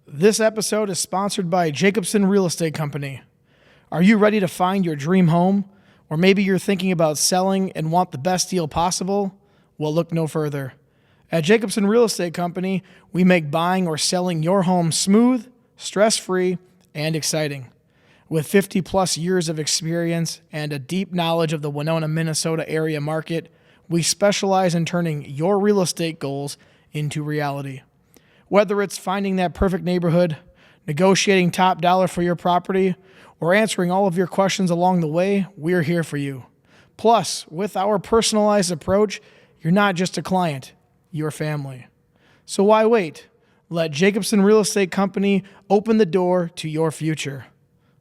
This episode is sponsored by Jacobson Real Estate Company. Are you ready to find your dream home? Or maybe you're thinking about selling and want the best deal possible? Well, look no further. At Jacobson Real Estate Company, we make buying or selling your home smooth, stress-free, and exciting. With 50 plus years of experience and a deep knowledge of the Winona, Minnesota area market, we specialize in turning your real estate goals into reality. Whether it's finding that perfect neighborhood, negotiating top dollar for your property, or answering all of your questions along the way, we're here for you. Plus, with our personalized approach, you're not just a client, you're family. So why wait? Let Jacobson Real Estate Company open the door to your future.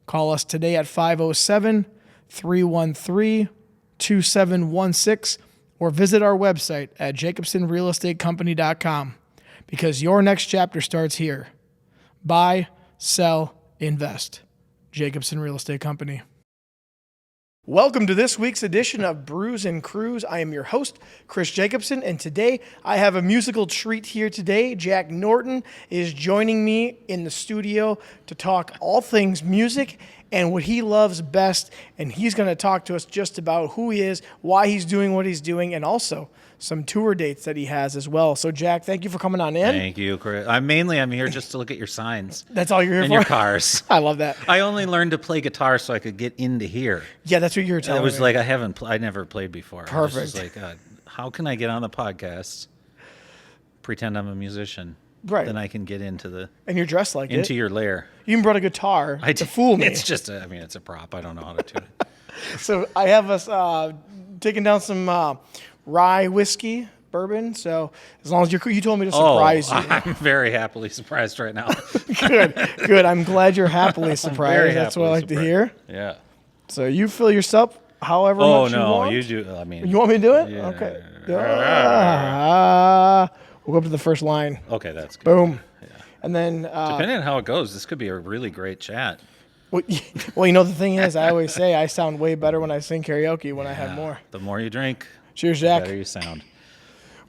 Call us today at 507-313-2716 or visit our website at jacobsonrealestatecompany.com. Because your next chapter starts here. Buy, sell, invest. Jacobson Real Estate Company. Welcome to this week's edition of Brews and Crews. I am your host, Chris Jacobson, and today I have a musical treat here today. Jack Norton is joining me in the studio to talk all things music and what he loves best, and he's going to talk to us just about who he is, why he's doing what he's doing, and also some tour dates that he has as well. So, Jack, thank you for coming on in. Thank you, Chris. I'm here just to look at your signs. That's all you're here and for? And your cars. I love that. I only learned to play guitar so I could get into here. Yeah, that's what you were telling me. It was like I never played before. Perfect. I was just like, how can I get on the podcast, pretend I'm a musician, right? Then I can get into the... And you're dressed like into your lair. You even brought a guitar to fool me. It's just, it's a prop. I don't know how to tune it. So I have us taking down some rye whiskey, bourbon. So as long as you told me to surprise you. I'm very happily surprised right now. Good. I'm glad you're happily surprised. That's what I like to hear. Yeah. So you fill yourself however much you want. Oh, no, you do. You want me to do it? Yeah. Okay. We'll go up to the first line. Okay, that's good. Boom. Yeah. And then... depending on how it goes, this could be a really great chat. Well, the thing is, I always say I sound way better when I sing karaoke when I have more. The more you drink, cheers, Jack. The better you sound.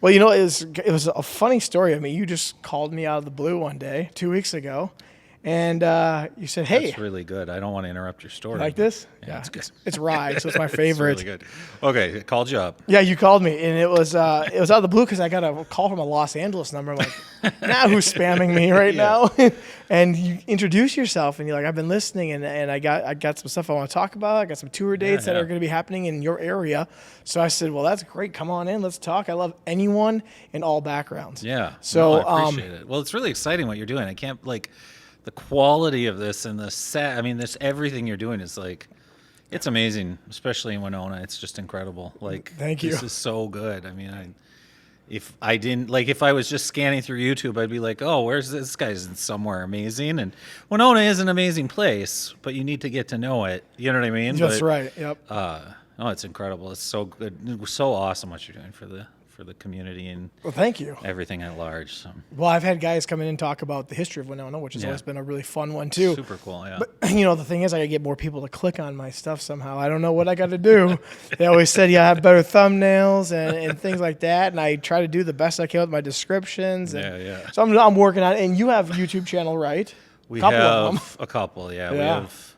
Well, it was a funny story. I mean, you just called me out of the blue one day, 2 weeks ago, and you said, "Hey, that's really good. I don't want to interrupt your story." You like this? Yeah, it's good. It's rye, so it's my favorite. It's really good. Okay, I called you up. Yeah, you called me, and it was out of the blue because I got a call from a Los Angeles number. I'm like, now who's spamming me right now? And you introduce yourself, and you're like, I've been listening, and I got some stuff I want to talk about. I got some tour dates that are going to be happening in your area. So I said, well, that's great. Come on in. Let's talk. I love anyone in all backgrounds. Yeah. So I appreciate it. Well, it's really exciting what you're doing. I can't the quality of this and the set. I mean, everything you're doing is it's amazing, especially in Winona. It's just incredible. Thank you. This is so good. I mean, if I was just scanning through YouTube, I'd be like, oh, where's this guy's in somewhere amazing? And Winona is an amazing place, but you need to get to know it. You know what I mean? That's right. Yep. No, it's incredible. It's so good. It was so awesome what you're doing for the community and thank you. Everything at large. So. Well, I've had guys come in and talk about the history of Winona, which has always been a really fun one too. Super cool, yeah. But the thing is, I gotta get more people to click on my stuff somehow. I don't know what I got to do. They always said, I have better thumbnails and things like that, and I try to do the best I can with my descriptions. And so I'm working on it. And you have a YouTube channel, right? We have a couple, yeah. We have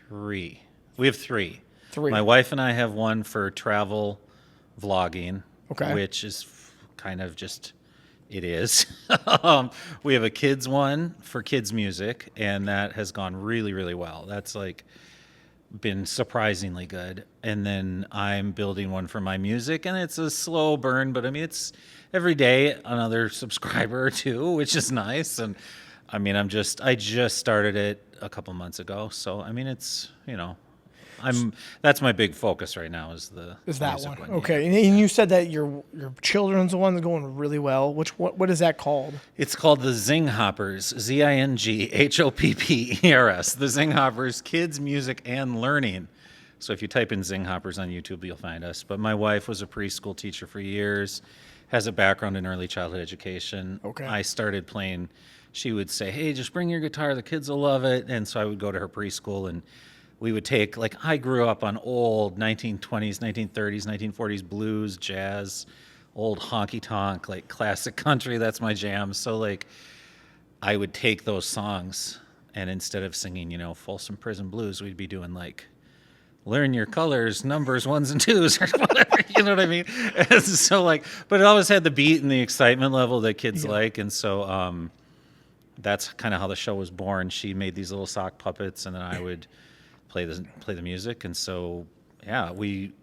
three. Three. My wife and I have one for travel vlogging, which is kind of just, it is. We have a kids one for kids music, and that has gone really, really well. That's been surprisingly good. And then I'm building one for my music, and it's a slow burn, but it's every day another subscriber or two, which is nice. And I just started it a couple months ago, so it's That's my big focus right now is that music one. Okay. And you said that your children's one is going really well. What is that called? It's called the Zing Hoppers, Zinghoppers, the Zing Hoppers, Kids, Music, and Learning. So if you type in Zing Hoppers on YouTube, you'll find us. But my wife was a preschool teacher for years, has a background in early childhood education. Okay. I started playing. She would say, hey, just bring your guitar. The kids will love it. And so I would go to her preschool, and we would take, like, I grew up on old 1920s, 1930s, 1940s blues, jazz, old honky-tonk, like, classic country. That's my jam. So, like, I would take those songs, and instead of singing, Folsom Prison Blues, we'd be doing, like, learn your colors, numbers, ones and twos, or whatever, you know what I mean? And so, like, but it always had the beat and the excitement level that kids like, and so that's kind of how the show was born. She made these little sock puppets, and then I would play the music, and so we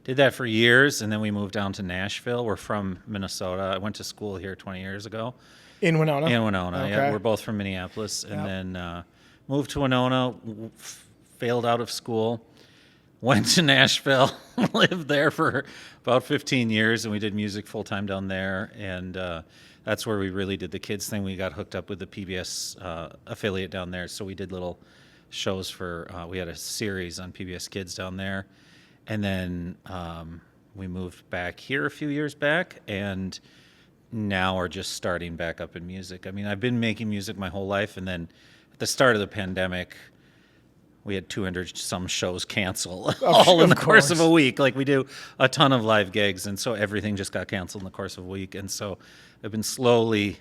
did that for years, and then we moved down to Nashville. We're from Minnesota. I went to school here 20 years ago. In Winona? In Winona, okay. Yeah. We're both from Minneapolis, and then moved to Winona, failed out of school, went to Nashville, lived there for about 15 years, and we did music full-time down there, and that's where we really did the kids thing. We got hooked up with the PBS affiliate down there, so we did little shows we had a series on PBS Kids down there, and then we moved back here a few years back, and now are just starting back up in music. I mean, I've been making music my whole life, and then at the start of the pandemic, we had 200 some shows cancel all in the course of a week. Like, we do a ton of live gigs, and so everything just got canceled in the course of a week. And so I've been slowly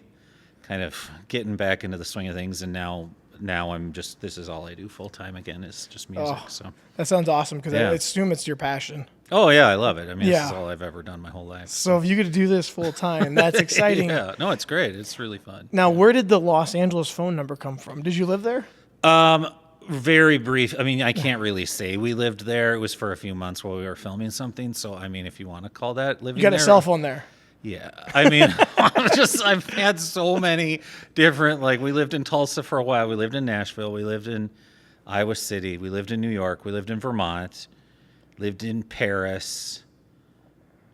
kind of getting back into the swing of things, and now I'm just, this is all I do full time again, is just music. So that sounds awesome, because I assume it's your passion. Oh yeah, I love it. I mean, this is all I've ever done my whole life. So if you could do this full time, that's exciting. Yeah, no, it's great. It's really fun. Now, where did the Los Angeles phone number come from? Did you live there? Very brief. I mean, I can't really say we lived there. It was for a few months while we were filming something. So, I mean, if you want to call that living there. You got a cell phone there. Yeah. I mean, I've had so many different, like, we lived in Tulsa for a while. We lived in Nashville. We lived in Iowa City. We lived in New York. We lived in Vermont. Lived in Paris.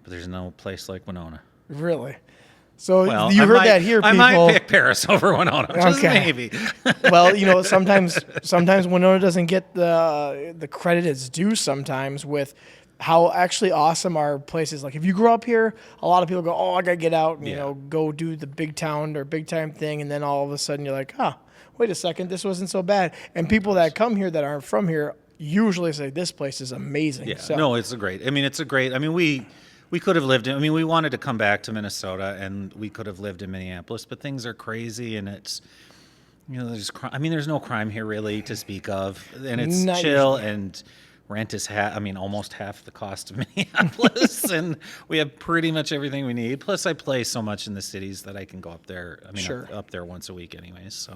But there's no place like Winona. Really? So you heard that here, people. I might pick Paris over Winona, just maybe. Well, sometimes Winona doesn't get the credit it's due sometimes with how actually awesome our places. Like, if you grew up here, a lot of people go, oh, I got to get out and, go do the big town or big time thing. And then all of a sudden you're like, wait a second, this wasn't so bad. And people that come here that aren't from here usually say, this place is amazing. Yeah, no, it's great. We could have lived we wanted to come back to Minnesota, and we could have lived in Minneapolis, but things are crazy, and it's, there's no crime here really to speak of, and it's chill, and rent is almost half the cost of Minneapolis, and we have pretty much everything we need. Plus, I play so much in the cities that I can go up there. Up there once a week anyways.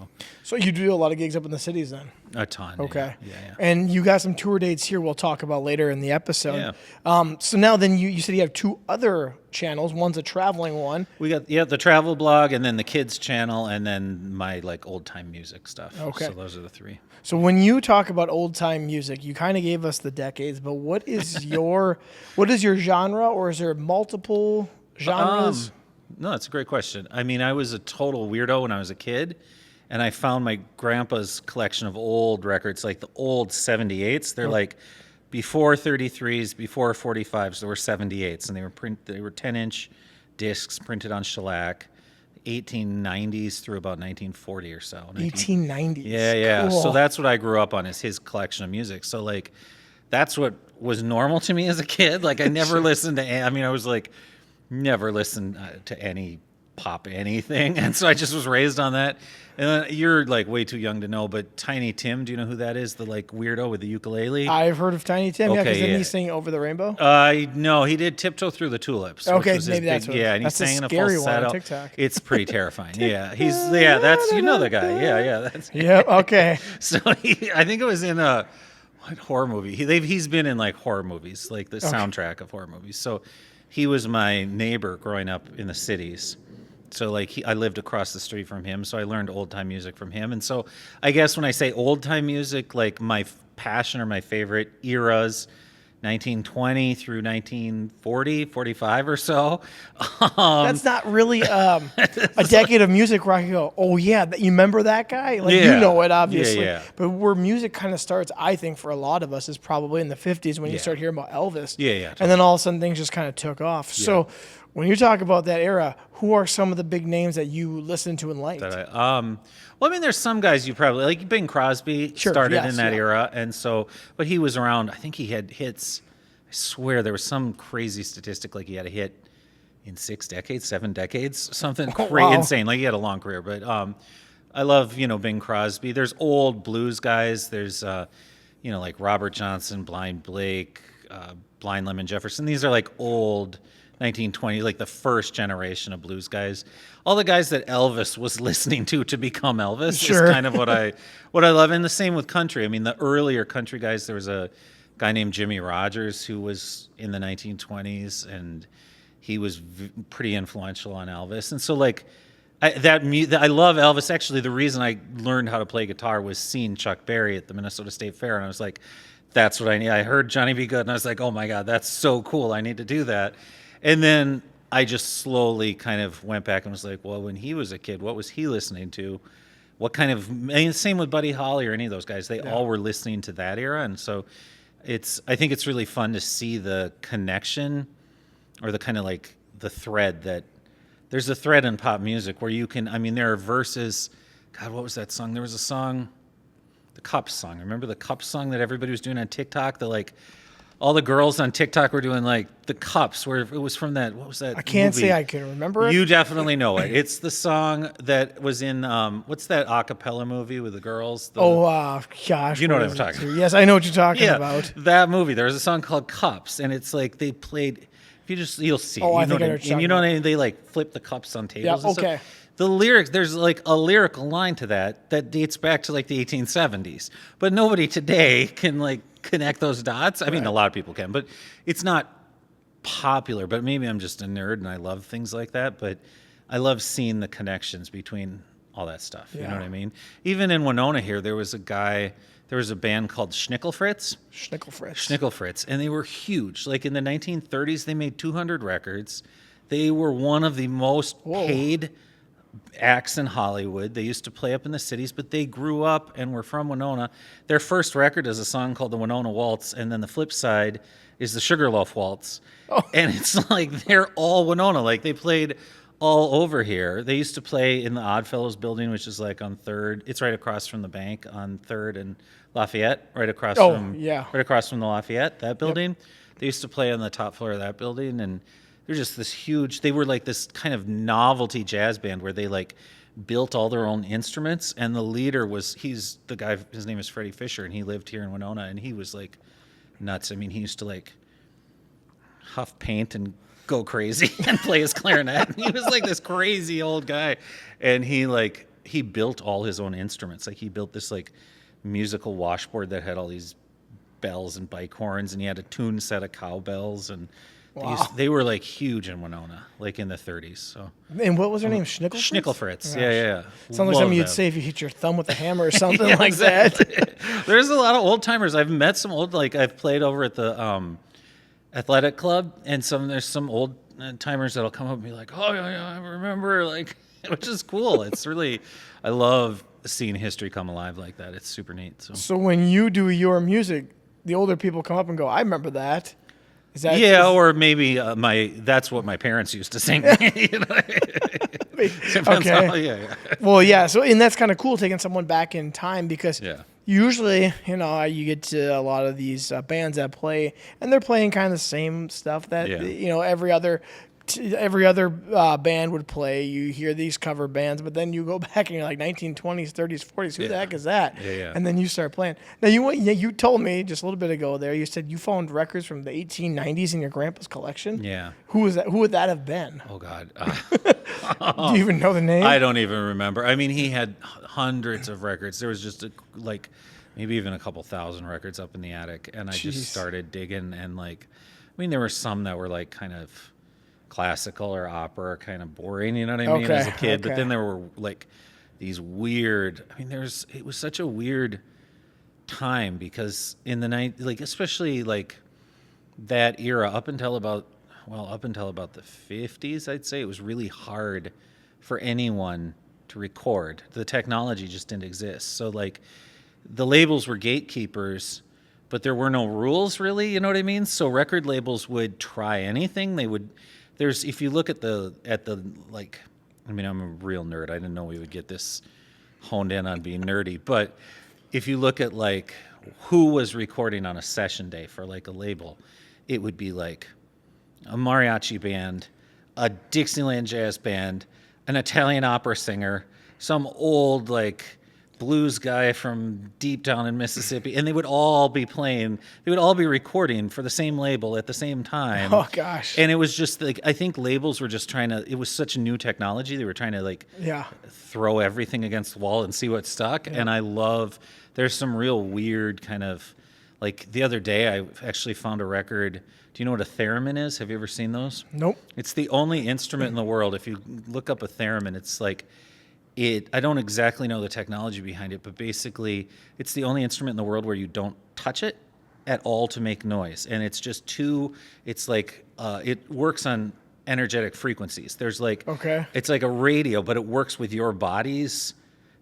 So you do a lot of gigs up in the cities then? A ton. Okay. Yeah. And you got some tour dates here we'll talk about later in the episode. Yeah. So now then you said you have two other channels. One's a traveling one. We got the travel blog, and then the kids channel, and then my, like, old time music stuff. Okay. So those are the three. So when you talk about old time music, you kind of gave us the decades, but what is your genre, or is there multiple genres? No, that's a great question. I mean, I was a total weirdo when I was a kid, and I found my grandpa's collection of old records, like the old 78s. They're like before 33s, before 45s, there were 78s, and they were 10-inch discs printed on shellac. 1890s through about 1940 or so. 1890s. Yeah. Cool. So that's what I grew up on, is his collection of music. So, like, that's what was normal to me as a kid. Like, I never listened to, I was like, never listened to any pop anything. And so I just was raised on that. And then you're, like, way too young to know, but Tiny Tim, do you know who that is? The, like, weirdo with the ukulele? I've heard of Tiny Tim, because didn't he sing Over the Rainbow? No, he did Tiptoe Through the Tulips. Okay, maybe that's what and he sang in a falsetto. One on TikTok. It's pretty terrifying. That's, you know the guy. That's okay. So I think it was in what horror movie? He's been in, like, horror movies, like the soundtrack of horror movies. So he was my neighbor growing up in the cities. So, like, I lived across the street from him, so I learned old-time music from him. And so I guess when I say old-time music, like, my passion or my favorite eras, 1920 through 1940, 45 or so. That's not really a decade of music where I can go, oh, yeah, you remember that guy? Like, you know it, obviously. Yeah. But where music kind of starts, I think, for a lot of us is probably in the 50s when you start hearing about Elvis. Yeah. Totally. And then all of a sudden things just kind of took off. Yeah. So when you talk about that era, who are some of the big names that you listened to and liked? Well, I mean, there's some guys you probably like. Bing Crosby started in that era, and so, but he was around. I think he had hits. I swear there was some crazy statistic like he had a hit in 6 decades, 7 decades, something insane. Like he had a long career. But I love Bing Crosby. There's old blues guys. There's like Robert Johnson, Blind Blake, Blind Lemon Jefferson. These are like old 1920s, like the first generation of blues guys. All the guys that Elvis was listening to become Elvis is kind of what I love. And the same with country. I mean, the earlier country guys, there was a guy named Jimmy Rogers who was in the 1920s, and he was pretty influential on Elvis. And so like I love Elvis. Actually, the reason I learned how to play guitar was seeing Chuck Berry at the Minnesota State Fair, and I was like, that's what I need. I heard Johnny B. Good, and I was like, oh my God, that's so cool. I need to do that. And then I just slowly kind of went back and was like, well, when he was a kid, what was he listening to? What kind of, and same with Buddy Holly or any of those guys, they all were listening to that era. And so I think it's really fun to see the connection or the kind of like the thread that there's a thread in pop music where you can, I mean, there are verses. God, what was that song? There was a song, the Cups song. Remember the Cups song that everybody was doing on TikTok? All the girls on TikTok were doing like the Cups, where it was from that. What was that? I can't movie? say I can remember it. You definitely know it. It's the song that was in what's that a cappella movie with the girls? Gosh, you know what I'm talking about. Yes, I know what you're talking about. That movie. There was a song called Cups, and it's like they played. You'll see. Oh, I think I know. And you know what I mean? They like flip the cups on tables. Yeah. Okay. The lyrics, there's like a lyrical line to that dates back to like the 1870s, but nobody today can like connect those dots. I mean, a lot of people can, but it's not popular. But maybe I'm just a nerd and I love things like that. But I love seeing the connections between all that stuff. You know what I mean? Even in Winona here, there was a band called Schnickelfritz, and they were huge. Like in the 1930s, they made 200 records. They were one of the most paid acts in Hollywood. They used to play up in the cities, but they grew up and were from Winona. Their first record is a song called the Winona Waltz, and then the flip side is the Sugarloaf Waltz. And it's like they're all Winona. Like they played all over here. They used to play in the Oddfellows building, which is like on 3rd. It's right across from the bank on 3rd and Lafayette, right across from the Lafayette, that building. Yep. They used to play on the top floor of that building, and they're just this huge, they were like this kind of novelty jazz band where they like built all their own instruments, and the leader he's the guy, his name is Freddie Fisher, and he lived here in Winona, and he was like nuts. I mean, he used to like huff paint and go crazy and play his clarinet. He was like this crazy old guy, and he built all his own instruments. Like he built this like musical washboard that had all these bells and bike horns, and he had a tuned set of cowbells, and they were like huge in Winona, like in the 30s. So. And what was her name? Schnickelfritz? Schnickelfritz. Yeah. Sounds like something you'd say if you hit your thumb with a hammer or something like that. There's a lot of old timers. I've met some old, like I've played over at the athletic club, and there's some old timers that'll come up and be like, oh yeah, I remember, like, which is cool. It's really, I love seeing history come alive like that. It's super neat. So when you do your music, the older people come up and go, I remember that. Or maybe that's what my parents used to sing. You know? Okay. Well, yeah. So, and that's kind of cool, taking someone back in time, because usually, you get to a lot of these bands that play, and they're playing kind of the same stuff that every other band would play. You hear these cover bands, but then you go back and you're like 1920s, 30s, 40s. Who the heck is that? Yeah. And then you start playing. Now you told me just a little bit ago there. You said you found records from the 1890s in your grandpa's collection. Yeah. Who was that? Who would that have been? Oh God. Do you even know the name? I don't even remember. I mean, he had hundreds of records. There was just maybe even a couple thousand records up in the attic, and I just started digging, and there were some that were like kind of classical or opera, kind of boring, you know what I mean, as a kid. But then there were like these weird, it was such a weird time, because in the night, like especially like that era up until about the 50s, I'd say it was really hard for anyone to record. The technology just didn't exist. So like the labels were gatekeepers, but there were no rules really, you know what I mean? So record labels would try anything. If you look at the like, I mean, I'm a real nerd. I didn't know we would get this honed in on being nerdy, but if you look at like who was recording on a session day for like a label, it would be like a mariachi band, a Dixieland jazz band, an Italian opera singer, some old like blues guy from deep down in Mississippi, and they would all be recording for the same label at the same time. Oh gosh. And it was just like, I think labels were just trying to, it was such a new technology, they were trying to like throw everything against the wall and see what stuck. Yeah. And there's some real weird kind of, like the other day I actually found a record. Do you know what a theremin is? Have you ever seen those? Nope. It's the only instrument in the world. If you look up a theremin, it's like, I don't exactly know the technology behind it, but basically it's the only instrument in the world where you don't touch it at all to make noise. And it's just it's like, it works on energetic frequencies. There's like, it's like a radio, but it works with your body's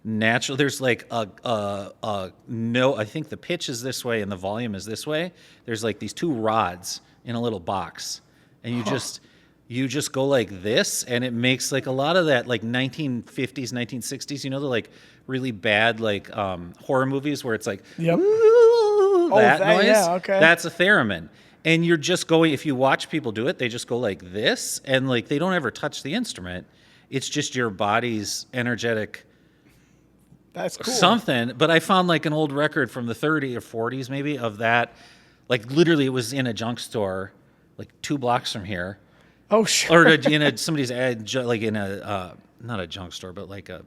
natural. There's like I think the pitch is this way and the volume is this way. There's like these two rods in a little box, and you just go like this, and it makes like a lot of that like 1950s, 1960s, the like really bad like horror movies where it's like yep. that noise. Yeah, okay. That's a theremin. And you're just going, if you watch people do it, they just go like this, and like they don't ever touch the instrument. It's just your body's energetic. That's cool. Something. But I found like an old record from the 30s or 40s maybe of that. Like literally it was in a junk store like 2 blocks from here. Oh, sure. Or in somebody's ad, like in not a junk store, but like a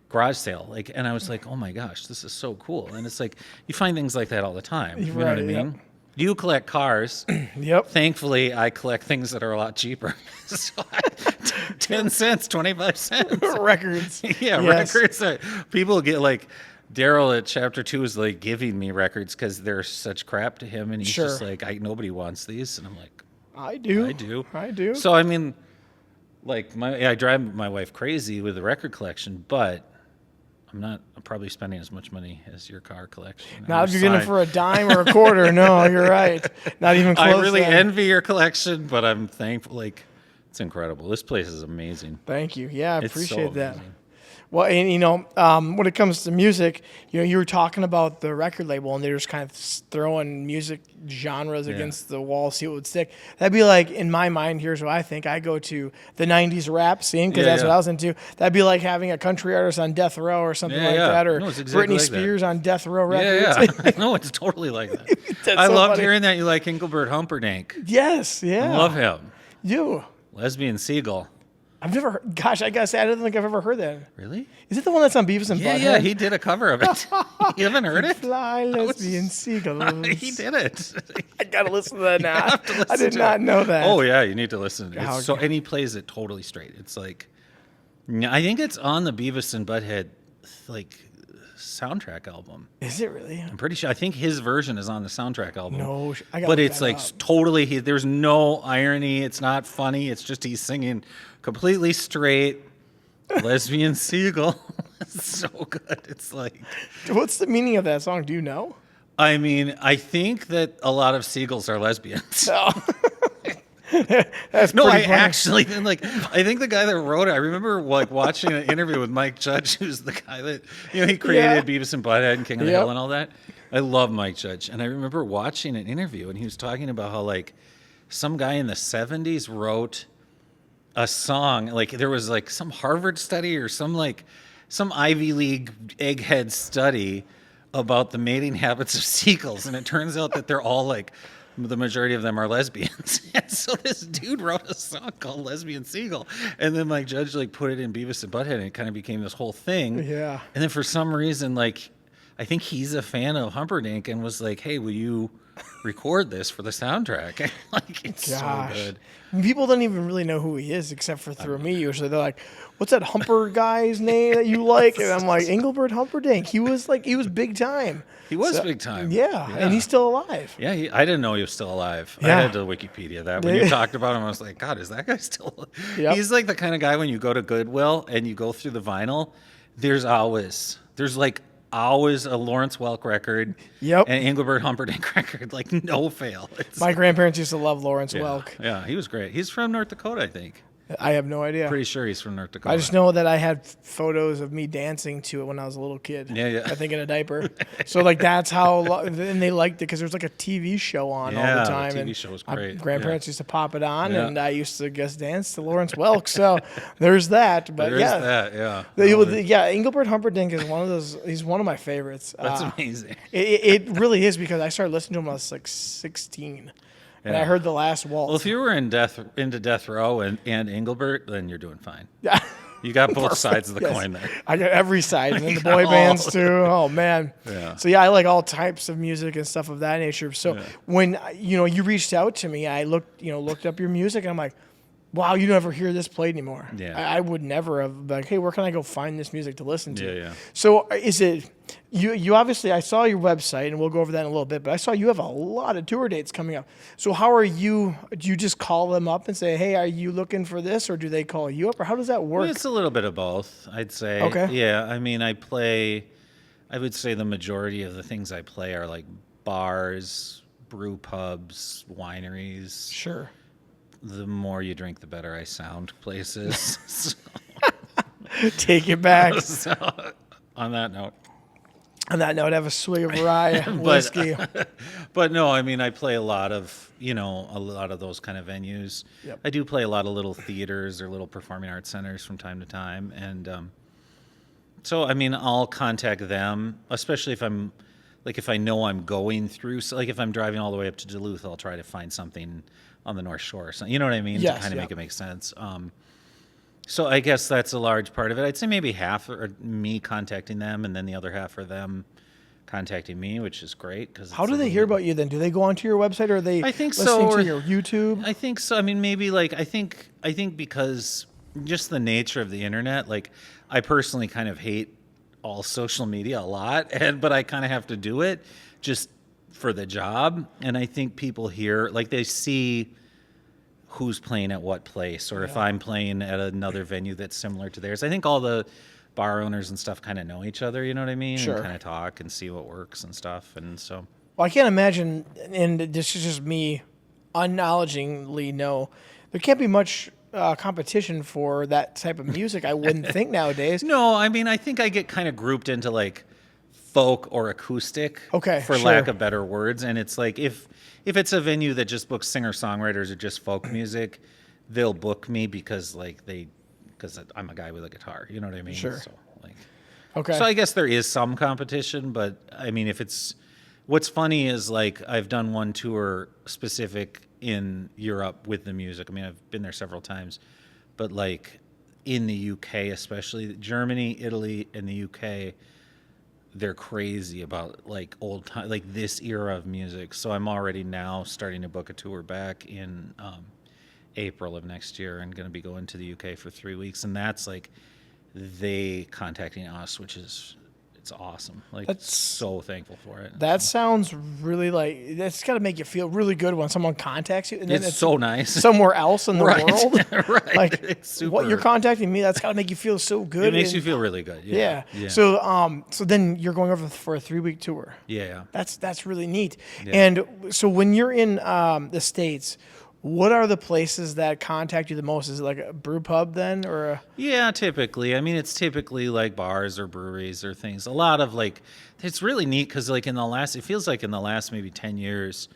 garage sale. Like, and I was like, oh my gosh, this is so cool. And it's like, you find things like that all the time. You know what I mean? Yep. You collect cars. Yep. Thankfully, I collect things that are a lot cheaper. So 10 cents, 25 cents. Records. Yeah, yes. Records. People get like, Daryl at Chapter 2 is like giving me records because they're such crap to him. And he's just like, nobody wants these. And I'm like, I do. So, I mean, like, I drive my wife crazy with the record collection, but I'm probably spending as much money as your car collection. Not if you're getting it for a dime or a quarter. No, you're right. Not even close. I really envy your collection, but I'm thankful. Like, it's incredible. This place is amazing. Thank you. Yeah, I appreciate that. Amazing. Well, and when it comes to music, you were talking about the record label, and they're just kind of throwing music genres against the wall, see what would stick. That'd be like, in my mind, here's what I think. I go to the 90s rap scene, because that's what I was into. That'd be like having a country artist on death row or something like that, or Britney Spears on death row records. Yeah. No, it's totally like that. I loved hearing that you like Engelbert Humperdinck. Yes, yeah. I love him. You. Lesbian Seagull. I've never heard, gosh, I gotta say, I don't think I've ever heard that. Really? Is it the one that's on Beavis and Butthead? Yeah, he did a cover of it. You haven't heard it? Fly lesbian seagulls. He did it. I gotta listen to that now. I did not know that. Oh yeah, you need to listen to it. And he plays it totally straight. It's like, I think it's on the Beavis and Butthead like soundtrack album. Is it really? I'm pretty sure. I think his version is on the soundtrack album. No, but it's like totally. There's no irony. It's not funny. It's just he's singing completely straight. Lesbian Seagull. It's so good. It's like, what's the meaning of that song? Do you know? I mean, I think that a lot of seagulls are lesbians. No. That's no, I actually like. I think the guy that wrote it. I remember like watching an interview with Mike Judge, who's the guy that he created Beavis and Butthead and King of the Hill and all that. I love Mike Judge, and I remember watching an interview, and he was talking about how like some guy in the '70s wrote a song. Like there was like some Harvard study or some Ivy League egghead study about the mating habits of seagulls, and it turns out that they're all like. The majority of them are lesbians. And so this dude wrote a song called Lesbian Seagull. And then Judge put it in Beavis and Butthead, and it kind of became this whole thing. Yeah. And then for some reason, I think he's a fan of Humperdinck and was like, "Hey, will you record this for the soundtrack?" Like, it's so good. People don't even really know who he is except for through me. Usually they're like, "What's that Humper guy's name that you like?" And I'm like, "Engelbert Humperdinck." He was big time. He was big time. Yeah, and he's still alive. Yeah, I didn't know he was still alive. I had to Wikipedia that. When you talked about him, I was like, God, is that guy still alive? Yep. He's like the kind of guy when you go to Goodwill and you go through the vinyl, there's always a Lawrence Welk record and Engelbert Humperdinck record, like no fail. My grandparents used to love Lawrence Welk. Yeah, he was great. He's from North Dakota, I think. I have no idea. Pretty sure he's from North Dakota. I just know that I had photos of me dancing to it when I was a little kid. Yeah. I think in a diaper. So like that's how, and they liked it because there was like a TV show on all the time. The TV show was great. My grandparents used to pop it on, and I used to guest dance to Lawrence Welk. So there's that. But Engelbert Humperdinck is one of those. He's one of my favorites. That's amazing. It really is because I started listening to him when I was like 16. And I heard The Last Waltz. Well, if you were into Death Row and Engelbert, then you're doing fine. Yeah. You got both sides of the coin there. I got every side, and then the boy bands too. Oh man. Yeah. So I like all types of music and stuff of that nature. So when you reached out to me, I looked up your music, and I'm like, wow, you never hear this played anymore. Yeah. I would never have been like, hey, where can I go find this music to listen to? Yeah. So is it you obviously, I saw your website, and we'll go over that in a little bit, but I saw you have a lot of tour dates coming up. So how are you, do you just call them up and say, hey, are you looking for this, or do they call you up, or how does that work? Well, it's a little bit of both, I'd say. Okay. Yeah, I mean, I would say the majority of the things I play are like bars, brew pubs, wineries. Sure. The more you drink, the better I sound places. Take it back. So, on that note, have a swig of rye whiskey. But no, I mean, I play a lot of those kind of venues. Yep. I do play a lot of little theaters or little performing arts centers from time to time. And so, I mean, I'll contact them, especially if I know I'm going through, so like if I'm driving all the way up to Duluth, I'll try to find something on the North Shore. So, you know what I mean? Yes, to kind of make it make sense. So I guess that's a large part of it. I'd say maybe half are me contacting them, and then the other half are them contacting me, which is great. How do they hear about you then? Do they go onto your website, or are they listening to your YouTube? I think so. I mean, maybe I think because just the nature of the internet, like I personally kind of hate all social media a lot, but I kind of have to do it just for the job. And I think people hear, like they see who's playing at what place, or if I'm playing at another venue that's similar to theirs. I think all the bar owners and stuff kind of know each other, you know what I mean? Sure. And kind of talk and see what works and stuff. And so, well, I can't imagine, and this is just me unknowledgingly know, there can't be much competition for that type of music, I wouldn't think nowadays. No, I mean, I think I get kind of grouped into like folk or acoustic, for lack of better words. And it's like, if it's a venue that just books singer-songwriters or just folk music, they'll book me because I'm a guy with a guitar, you know what I mean? Sure. So, so I guess there is some competition, but I mean, what's funny is like I've done one tour specific in Europe with the music. I mean, I've been there several times, but like in the UK, especially Germany, Italy, and the UK, they're crazy about like old time, like this era of music. So I'm already now starting to book a tour back in April of next year, and going to be going to the UK for 3 weeks. And that's like they contacting us, which is, it's awesome. Like, that's so thankful for it. That sounds really like, that's got to make you feel really good when someone contacts you. And then it's so nice. Somewhere else in the world. Right. Like, it's super. What you're contacting me, that's got to make you feel so good. It makes you feel really good. Yeah. So then you're going over for a 3-week tour. Yeah. That's really neat. Yeah. And so when you're in the States, what are the places that contact you the most? Is it like a brew pub then, or? Yeah, typically. I mean, it's typically like bars or breweries or things. A lot of like, it's really neat because like it feels like in the last maybe 10 years,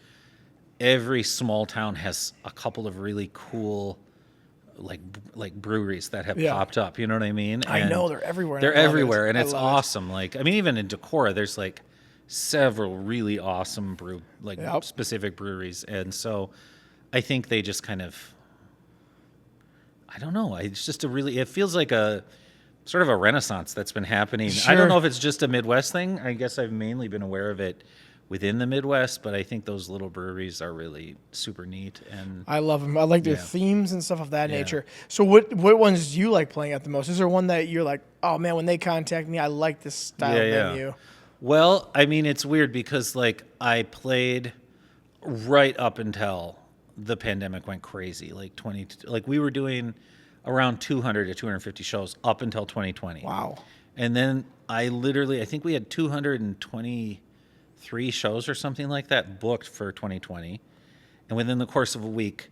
every small town has a couple of really cool like breweries that have popped up. You know what I mean? I know, they're everywhere. They're everywhere, and it's awesome. Like, I mean, even in Decorah, there's like several really awesome specific breweries, and so I think they just kind of, I don't know. It's just it feels like sort of a renaissance that's been happening. Sure. I don't know if it's just a Midwest thing. I guess I've mainly been aware of it within the Midwest, but I think those little breweries are really super neat. And I love them. I like their themes and stuff of that nature. So what ones do you like playing at the most? Is there one that you're like, oh man, when they contact me, I like this style of venue? Well, I mean, it's weird because like I played right up until the pandemic went crazy. Like we were doing around 200 to 250 shows up until 2020. Wow. And then I think we had 223 shows or something like that booked for 2020. And within the course of a week,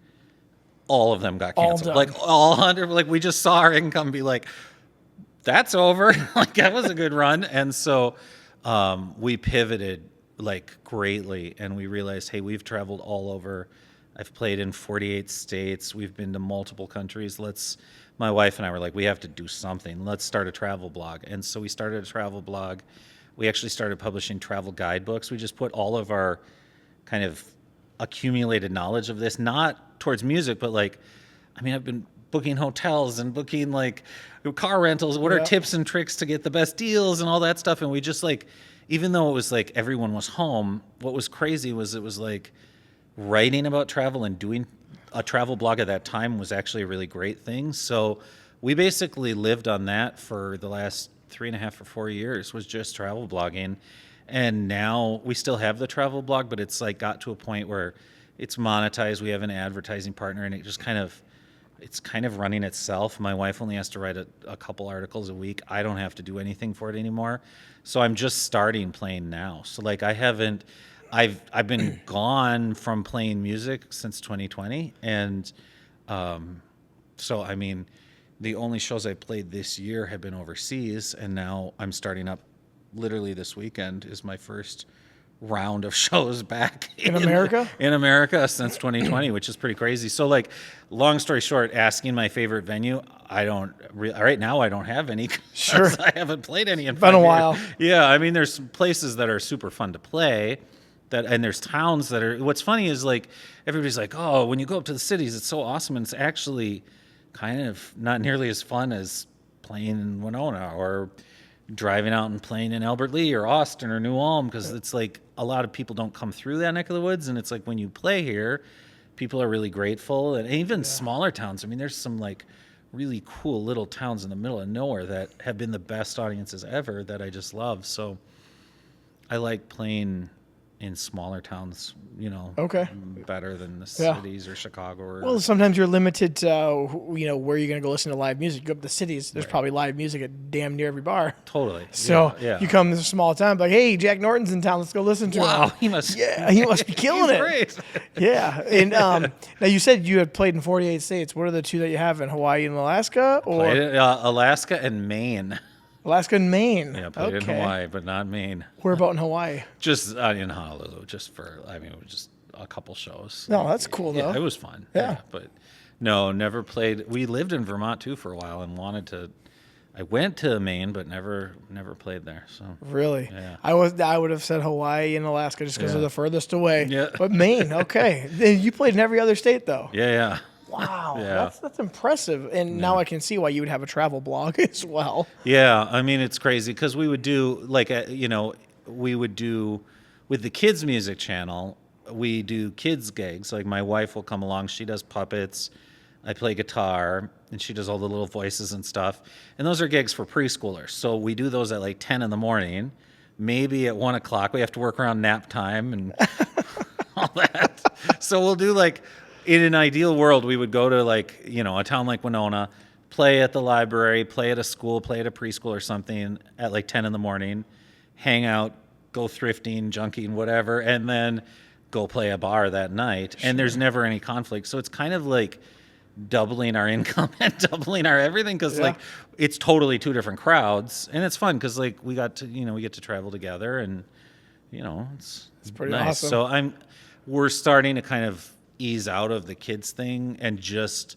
all of them got canceled. Like all 100, like we just saw our income be like, that's over. Like that was a good run. And so we pivoted like greatly, and we realized, hey, we've traveled all over. I've played in 48 states. We've been to multiple countries. My wife and I were like, we have to do something. Let's start a travel blog. And so we started a travel blog. We actually started publishing travel guidebooks. We just put all of our kind of accumulated knowledge of this, not towards music, but like, I mean, I've been booking hotels and booking like car rentals. What are tips and tricks to get the best deals and all that stuff? And we just like, even though it was like everyone was home, what was crazy was it was like writing about travel and doing a travel blog at that time was actually a really great thing. So we basically lived on that for the last 3.5 or 4 years, was just travel blogging. And now we still have the travel blog, but it's like got to a point where it's monetized. We have an advertising partner, and it's kind of running itself. My wife only has to write a couple articles a week. I don't have to do anything for it anymore. So I'm just starting playing now. So like I've been gone from playing music since 2020. And so, I mean, the only shows I played this year have been overseas. And now I'm starting up literally this weekend is my first round of shows back in America since 2020, which is pretty crazy. So like, long story short, asking my favorite venue, right now I don't have any. Sure. I haven't played any in been a while. Yeah. I mean, there's places that are super fun to play and there's towns that are, what's funny is like, everybody's like, oh, when you go up to the cities, it's so awesome. And it's actually kind of not nearly as fun as playing in Winona or driving out and playing in Albert Lea or Austin or New Ulm, because it's like a lot of people don't come through that neck of the woods, and it's like when you play here, people are really grateful. And even smaller towns, I mean, there's some like really cool little towns in the middle of nowhere that have been the best audiences ever that I just love. So I like playing in smaller towns, better than the cities or Chicago. Well, sometimes you're limited to, where you're going to go listen to live music. You go up to the cities, there's probably live music at damn near every bar. Totally. So you come to a small town, like, hey, Jack Norton's in town, let's go listen to him. Wow, he must be killing it. Great. Yeah. And now you said you had played in 48 states. What are the two that you have in Hawaii and Alaska? Or Alaska and Maine. Alaska and Maine. Yeah, played in Hawaii, but not Maine. Where about in Hawaii? Just in Honolulu, just a couple shows. No, that's cool, though. Yeah, it was fun. Yeah. But no, never played. We lived in Vermont, too, for a while and wanted to. I went to Maine, but never played there. So really, yeah. I would have said Hawaii and Alaska just because they're the furthest away. Yeah. But Maine, okay. You played in every other state, though. Yeah. Wow, yeah. That's impressive. And now I can see why you would have a travel blog as well. Yeah, I mean, it's crazy because we would do with the kids' music channel, we do kids' gigs. Like my wife will come along, she does puppets, I play guitar, and she does all the little voices and stuff. And those are gigs for preschoolers. So we do those at like 10 in the morning, maybe at 1 o'clock. We have to work around nap time and all that. So we'll do like, in an ideal world, we would go to like, a town like Winona, play at the library, play at a school, play at a preschool or something at like 10 in the morning, hang out, go thrifting, junking, whatever, and then go play a bar that night. Sure. And there's never any conflict. So it's kind of like doubling our income and doubling our everything because like it's totally two different crowds. And it's fun because like we get to travel together and, it's pretty nice. awesome. So we're starting to kind of ease out of the kids thing and just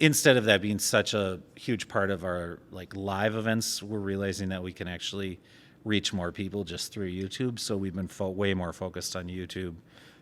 instead of that being such a huge part of our like live events, we're realizing that we can actually reach more people just through YouTube. So we've been way more focused on YouTube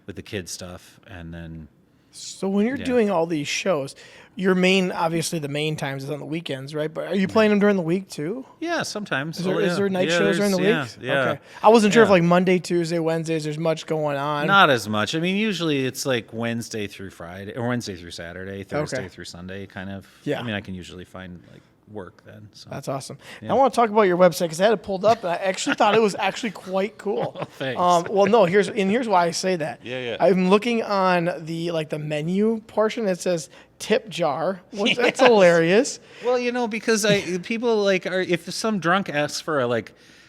with the kids stuff, and then So when you're doing all these shows, obviously the main times is on the weekends, right? But are you playing them during the week too? Yeah, sometimes. Is there night shows during the week? Yeah. Okay. I wasn't sure if like Monday, Tuesday, Wednesdays, there's much going on. Not as much. I mean, usually it's like Wednesday through Friday, or Wednesday through Saturday, Thursday through Sunday, kind of. Yeah. I mean, I can usually find like work then. So. That's awesome. Yeah. I want to talk about your website because I had it pulled up and I actually thought it was actually quite cool. Oh, thanks. Well, no, here's why I say that. Yeah. I'm looking on the menu portion. It says tip jar. That's hilarious. Well, because people if some drunk asks for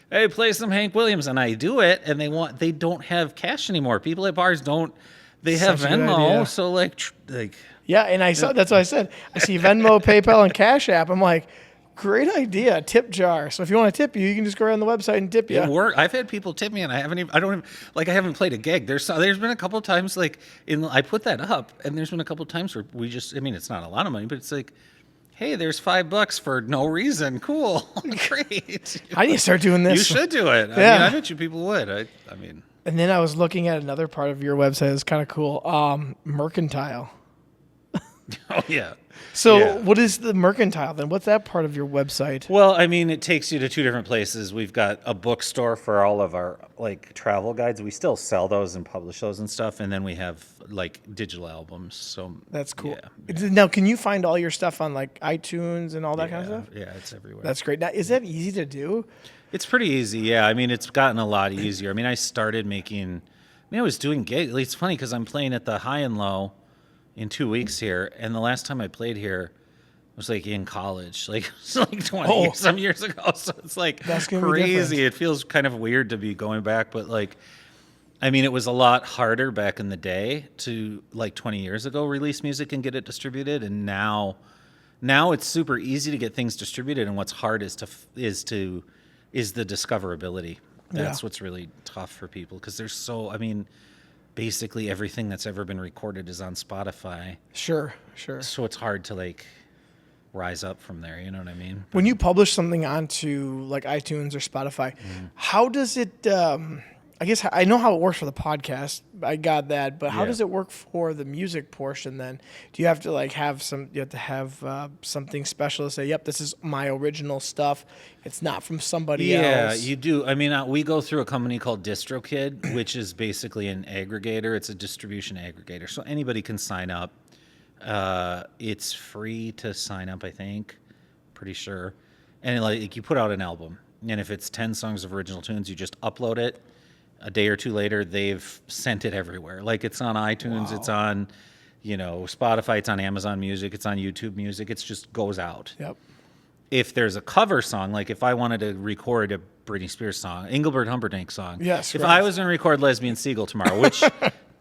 hey, play some Hank Williams, and I do it, and they don't have cash anymore. People at bars don't. They have Venmo, so Yeah, and I saw that's what I said. I see Venmo, PayPal, and Cash App. I'm like, great idea, tip jar. So if you want to tip you can just go around the website and tip you. I've had people tip me, and I haven't played a gig. There's been a couple of times I put that up, and there's been a couple of times where it's not a lot of money, but it's like, hey, there's $5 for no reason. Cool, great. I need to start doing this. You should do it. I bet you people would. And then I was looking at another part of your website. It's kind of cool. Mercantile. Oh, yeah. So what is the Mercantile then? What's that part of your website? Well, it takes you to two different places. We've got a bookstore for all of our travel guides. We still sell those and publish those and stuff. And then we have digital albums. So that's cool. Yeah. Now, can you find all your stuff on iTunes and all that kind of stuff? Yeah, it's everywhere. That's great. Now, is that easy to do? It's pretty easy. Yeah. It's gotten a lot easier. I started making, I was doing gigs. It's funny because I'm playing at the High and Low in 2 weeks here, and the last time I played here was in college, it's 20 some years ago. So it's that's crazy. It feels kind of weird to be going back, but it was a lot harder back in the day to 20 years ago release music and get it distributed, and now it's super easy to get things distributed. And what's hard is the discoverability. That's what's really tough for people because there's basically everything that's ever been recorded is on Spotify. Sure. So it's hard to rise up from there. You know what I mean? When you publish something onto iTunes or Spotify, how does it? I guess I know how it works for the podcast. I got that, but how does it work for the music portion? Then do you have to have something special to say, "Yep, this is my original stuff. It's not from somebody else." Yeah, you do. We go through a company called DistroKid, which is basically an aggregator. It's a distribution aggregator, so anybody can sign up. It's free to sign up, I think. Pretty sure. And you put out an album, and if it's 10 songs of original tunes, you just upload it. A day or two later, they've sent it everywhere. It's on iTunes, it's on, Spotify, it's on Amazon Music, it's on YouTube Music. It just goes out. Yep. If there's a cover song, if I wanted to record a Britney Spears song, Engelbert Humperdinck song. Yes. If I was going to record Lesbian Seagull tomorrow, which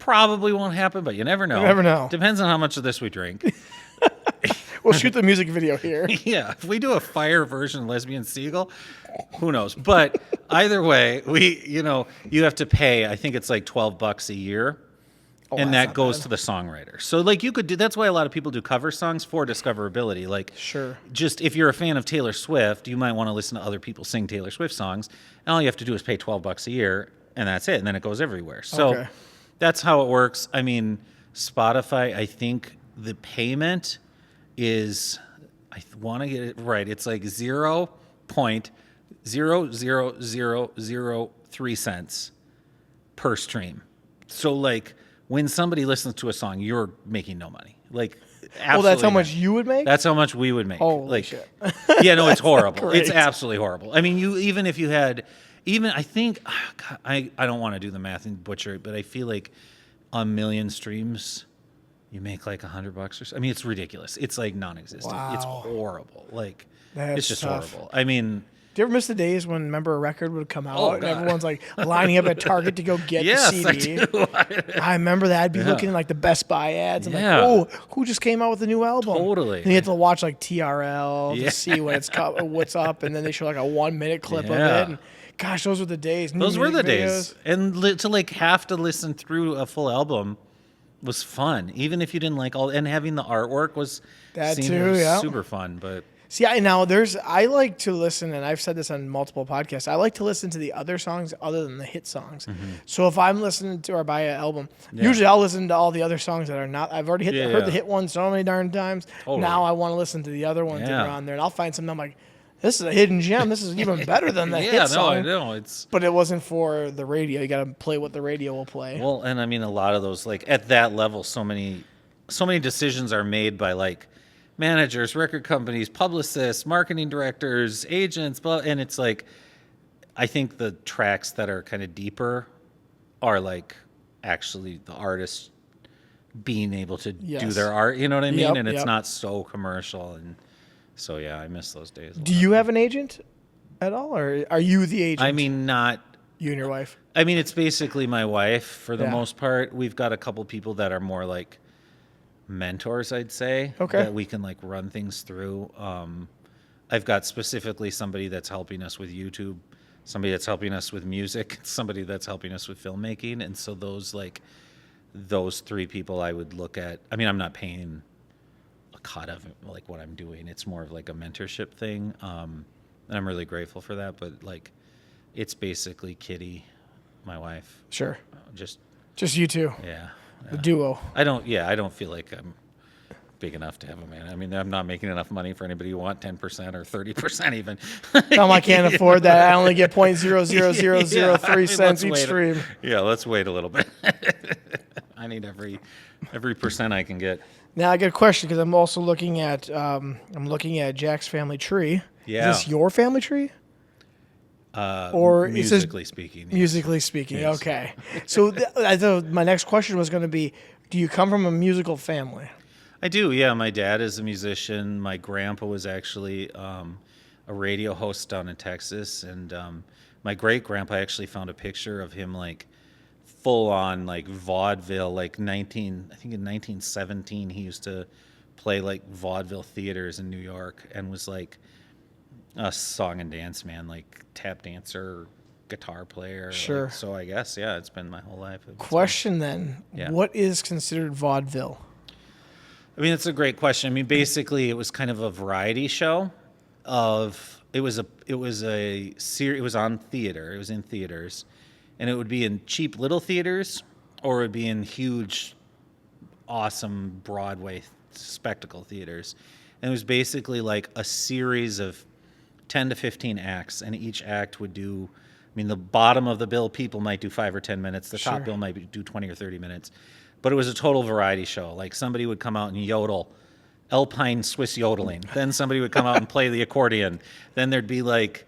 probably won't happen, but you never know. You never know. Depends on how much of this we drink. We'll shoot the music video here. Yeah, if we do a fire version of Lesbian Seagull, who knows? But either way, you have to pay. I think it's $12 a year, and that goes to the songwriter. So you could do. That's why a lot of people do cover songs for discoverability. Sure. Just if you're a fan of Taylor Swift, you might want to listen to other people sing Taylor Swift songs, and all you have to do is pay $12 a year, and that's it. And then it goes everywhere. So that's how it works. Spotify. I think the payment is, I want to get it right. It's 0.00003 cents per stream. So when somebody listens to a song, you're making no money. Well, that's how much you would make? That's how much we would make. Holy shit. Yeah, no, it's horrible. Great. It's absolutely horrible. Even if you had, I think, I don't want to do the math and butcher it, but I feel like a million streams, you make $100 or so. It's ridiculous. It's non-existent. Wow. It's horrible. That's it's just tough. horrible. Do you ever miss the days when, remember, a record would come out and everyone's lining up at Target to go get the CD? Yes, I do. I remember that. I'd be looking at the Best Buy ads. I'm who just came out with a new album? Totally. And you have to watch TRL to see what's up, and then they show a 1 minute clip of it. And, gosh, those were the days. Those were the days. And to have to listen through a full album was fun, even if you didn't and having the artwork was that too, yeah, super fun. But See, I like to listen, and I've said this on multiple podcasts. I like to listen to the other songs other than the hit songs. Mm-hmm. So if I'm listening to or buy an album, usually I'll listen to all the other songs that are not. I've already heard the hit one so many darn times. Totally. Now I want to listen to the other ones that are on there, and I'll find something I'm like, this is a hidden gem. This is even better than the hit song. I know. But it wasn't for the radio. You got to play what the radio will play. Well, and I mean, a lot of those, like at that level, so many decisions are made by like managers, record companies, publicists, marketing directors, agents, and it's like, I think the tracks that are kind of deeper are like actually the artists being able to do their art, you know what I mean? And it's not so commercial. And so, I miss those days. Do you have an agent at all, or are you the agent? I mean, not... You and your wife? I mean, it's basically my wife for the most part. We've got a couple people that are more like mentors, I'd say, that we can like run things through. I've got specifically somebody that's helping us with YouTube, somebody that's helping us with music, somebody that's helping us with filmmaking. And so those three people I would look at. I mean, I'm not paying a cut of like what I'm doing. It's more of like a mentorship thing. And I'm really grateful for that. But like, it's basically Kitty, my wife. Sure. Just you two. Yeah. The duo. I don't feel like I'm big enough to have a man. I mean, I'm not making enough money for anybody who want 10% or 30% even. No, I can't afford that. I only get 0.00003 cents each stream. Let's wait a little bit. I need every percent I can get. Now I got a question because I'm also looking at Jack's family tree. Yeah. Is this your family tree? Or musically speaking. Yes. Musically speaking, yes. Okay. So my next question was going to be, do you come from a musical family? I do, yeah. My dad is a musician. My grandpa was actually a radio host down in Texas. And my great-grandpa actually found a picture of him like full-on like vaudeville, like I think in 1917 he used to play like vaudeville theaters in New York and was like a song and dance man, like tap dancer, guitar player. Sure. Like, so I guess, it's been my whole life. Question then, what is considered vaudeville? I mean, it's a great question. I mean, basically it was kind of a variety show it was on theater. It was in theaters, and it would be in cheap little theaters or it would be in huge, awesome Broadway spectacle theaters. And it was basically like a series of 10 to 15 acts, and each act would do, I mean, the bottom of the bill people might do 5 or 10 minutes. The top bill might do 20 or 30 minutes. But it was a total variety show. Like somebody would come out and yodel, Alpine Swiss yodeling. Then somebody would come out and play the accordion. Then there'd be like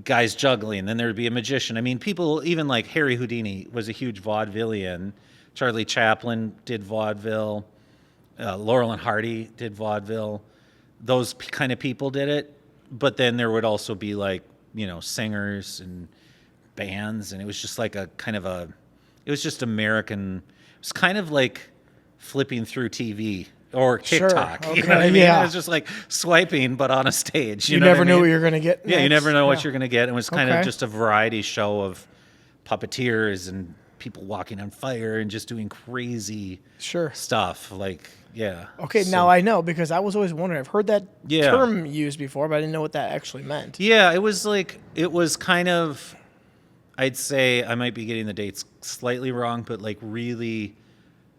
guys juggling. Then there'd be a magician. I mean, people, even like Harry Houdini was a huge vaudevillian. Charlie Chaplin did vaudeville. Laurel and Hardy did vaudeville. Those kind of people did it. But then there would also be like, singers and bands, and it was just like it was just American. It was kind of like flipping through TV or TikTok. Sure. Okay. You know what I mean? It was just like swiping, but on a stage. You never knew what you were going to get next. Yeah, you never know what you're going to get. It was kind of just a variety show of puppeteers and people walking on fire and just doing crazy stuff. Like, Okay, so, now I know, because I was always wondering. I've heard that term used before, but I didn't know what that actually meant. Yeah, it was kind of, I'd say, I might be getting the dates slightly wrong, but like really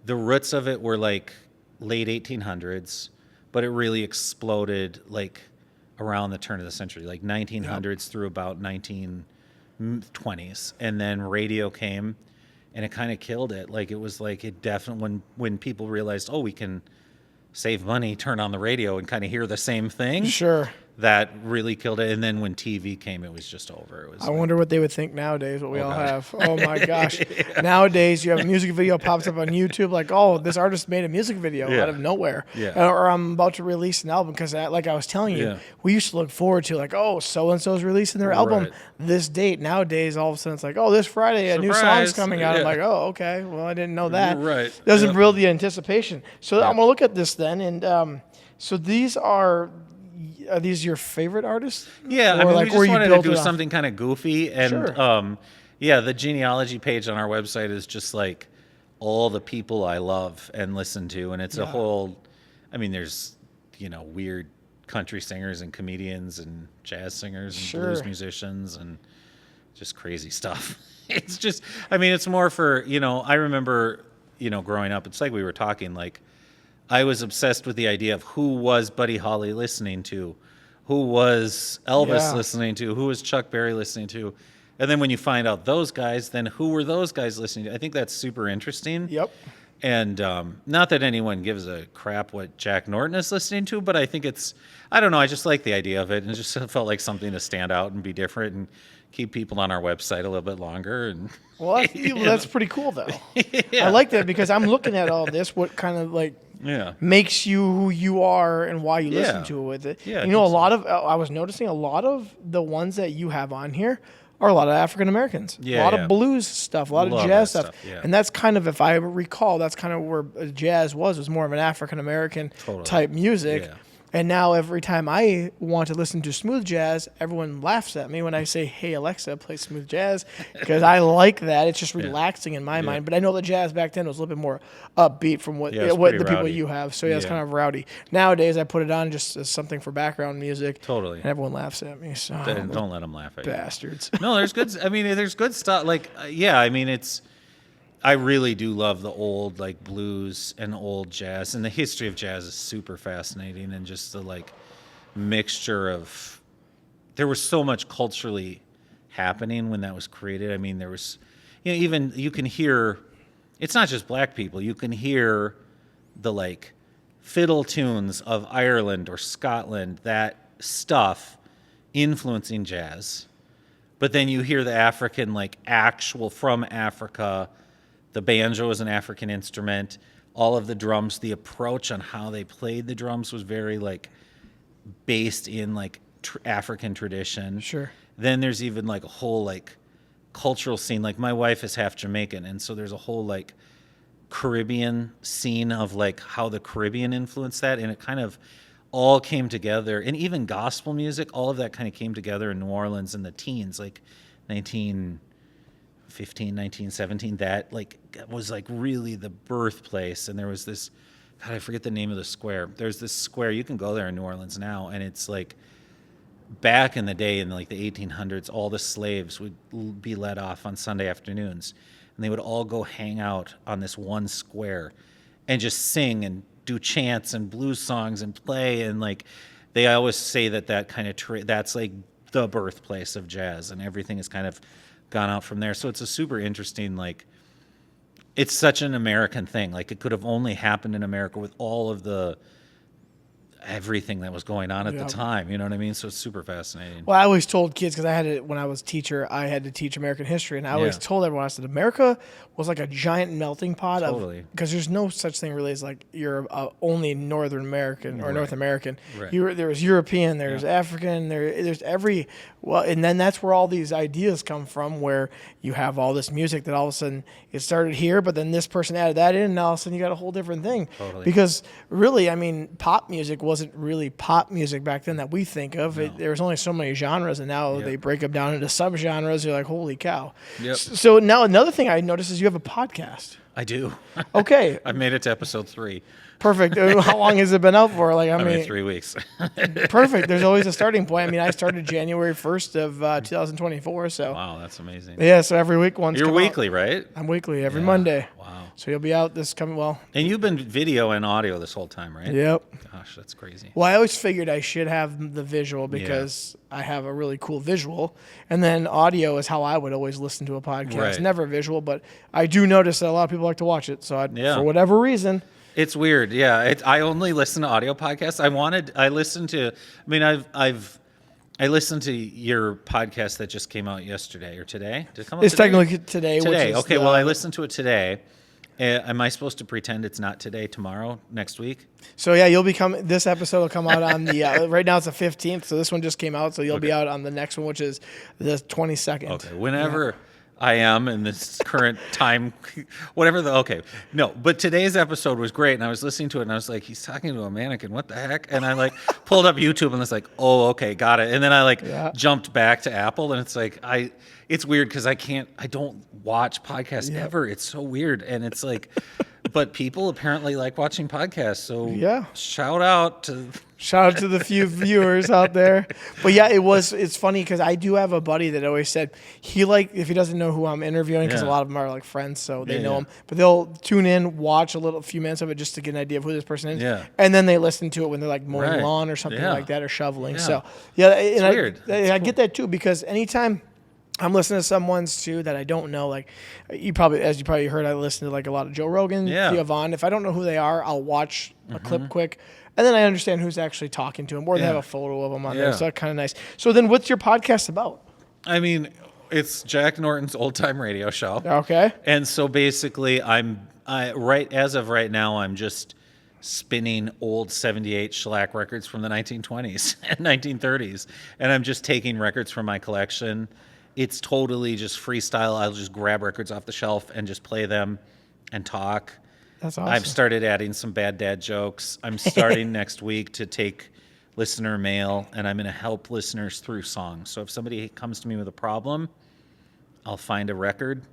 the roots of it were like late 1800s, but it really exploded like around the turn of the century, like 1900s through about 1920s. And then radio came. And it kind of killed it. Like, it was like, it definitely, when people realized, we can save money, turn on the radio and kind of hear the same thing. Sure. That really killed it. And then when TV came, it was just over. I wonder what they would think nowadays, what we all have. Oh, my gosh. Nowadays, you have a music video pops up on YouTube like, this artist made a music video out of nowhere. Yeah. Or I'm about to release an album because, like I was telling you, we used to look forward to like, so-and-so's releasing their album this date. Nowadays, all of a sudden, it's like, this Friday, a new song's coming out. I'm like, okay, well, I didn't know that. Right. Doesn't build the anticipation. So I'm going to look at this then. And so these are these your favorite artists? Yeah, I mean, we just wanted to do something kind of goofy. And the genealogy page on our website is just like all the people I love and listen to. And it's a whole, I mean, there's, weird country singers and comedians and jazz singers and blues musicians and just crazy stuff. It's just, I mean, it's more for, I remember, growing up, it's like we were talking, like, I was obsessed with the idea of who was Buddy Holly listening to, who was Elvis listening to, who was Chuck Berry listening to. And then when you find out those guys, then who were those guys listening to? I think that's super interesting. Yep. And not that anyone gives a crap what Jack Norton is listening to, but I think I don't know, I just like the idea of it, and it just felt like something to stand out and be different and keep people on our website a little bit longer. And well, that's pretty cool, though. I like that because I'm looking at all this, what kind of like makes you who you are and why you listen to it with it. Yeah, I was noticing a lot of the ones that you have on here are a lot of African Americans. Yeah, a lot of blues stuff, a lot of jazz stuff. And that's kind of, if I recall, that's kind of where jazz was more of an African American type music. Yeah. And now every time I want to listen to smooth jazz, everyone laughs at me when I say, "Hey Alexa, play smooth jazz," because I like that. It's just relaxing in my mind. But I know the jazz back then was a little bit more upbeat from what the people you have. So it's kind of rowdy. Nowadays, I put it on just as something for background music. Totally. And everyone laughs at me. So don't let them laugh at you. Bastards. No, there's good. I mean, there's good stuff. Like, I mean, it's. I really do love the old like blues and old jazz, and the history of jazz is super fascinating, and just the like mixture of, there was so much culturally happening when that was created. I mean, there was, even you can hear, it's not just black people, you can hear the like fiddle tunes of Ireland or Scotland, that stuff influencing jazz. But then you hear the African, like actual from Africa. The banjo is an African instrument. All of the drums, the approach on how they played the drums was very like based in like African tradition. Sure. Then there's even like a whole like cultural scene. Like my wife is half Jamaican, and so there's a whole like Caribbean scene of like how the Caribbean influenced that, and it kind of all came together. And even gospel music, all of that kind of came together in New Orleans in the teens, like 1915, 1917, that like was like really the birthplace. And there was this, God, I forget the name of the square. There's this square, you can go there in New Orleans now, and it's like back in the day in like the 1800s, all the slaves would be let off on Sunday afternoons, and they would all go hang out on this one square and just sing and do chants and blues songs and play. And like they always say that kind of that's like the birthplace of jazz, and everything has kind of gone out from there. So it's a super interesting, like, it's such an American thing. Like, it could have only happened in America with all of the everything that was going on at the time. You know what I mean? So it's super fascinating. Well, I always told kids, because I had it when I was teacher, I had to teach American history, and I always told everyone, I said, America was like a giant melting pot because there's no such thing really as like you're only Northern American or North American. Right. There was European, there's African, there's every. Well, and then that's where all these ideas come from, where you have all this music that all of a sudden it started here, but then this person added that in, and all of a sudden you got a whole different thing. Totally. Because really, I mean, pop music wasn't really pop music back then that we think of. No. There was only so many genres, and now they break them down into subgenres. You're like, holy cow. Yep. So now another thing I noticed is you have a podcast. I do. Okay. I've made it to episode 3. Perfect. How long has it been out for? Like, I mean 3 weeks. Perfect. There's always a starting point. I mean, I started January 1st of 2024. So wow, that's amazing. Yeah. So every week You're weekly, out. Right? I'm weekly every Monday. Wow. So you'll be out this coming And you've been video and audio this whole time, right? Yep. Gosh, that's crazy. Well, I always figured I should have the visual because I have a really cool visual, and then audio is how I would always listen to a podcast. Right. Never visual, but I do notice that a lot of people like to watch it. So for whatever reason. It's weird, I only listen to audio podcasts. I listened to your podcast that just came out yesterday or today. Did it come out It's today? Technically today. Today, okay. Well, I listened to it today. Am I supposed to pretend it's not today, tomorrow, next week? So this episode will come out on the, right now it's the 15th, so this one just came out, so you'll be out on the next one, which is the 22nd. Okay, whenever I am in this current time, but today's episode was great, and I was listening to it, and I was like, he's talking to a mannequin, what the heck? And I like pulled up YouTube, and was like, oh, okay, got it. And then I jumped back to Apple, and it's like, it's weird because I don't watch podcasts ever. It's so weird, and it's like, But people apparently like watching podcasts, so yeah. Shout out to the few viewers out there. But yeah, it's funny because I do have a buddy that always said if he doesn't know who I'm interviewing, because a lot of them are like friends, so they know him, but they'll tune in, watch a few minutes of it just to get an idea of who this person is. Yeah. And then they listen to it when they're like mowing lawn or something like that, or shoveling. Yeah. So yeah, and weird. I get that too, because anytime I'm listening to someone's too that I don't know, like as you probably heard, I listen to like a lot of Joe Rogan, Theo Vaughn. If I don't know who they are, I'll watch a clip quick, and then I understand who's actually talking to him, or they have a photo of them on there, so that's kind of nice. So then, what's your podcast about? I mean, it's Jack Norton's old time radio show. Okay. And so basically, as of right now, I'm just spinning old 78 shellac records from the 1920s and 1930s, and I'm just taking records from my collection. It's totally just freestyle. I'll just grab records off the shelf and just play them and talk. That's awesome. I've started adding some bad dad jokes. I'm starting next week to take listener mail, and I'm going to help listeners through songs. So if somebody comes to me with a problem, I'll find a record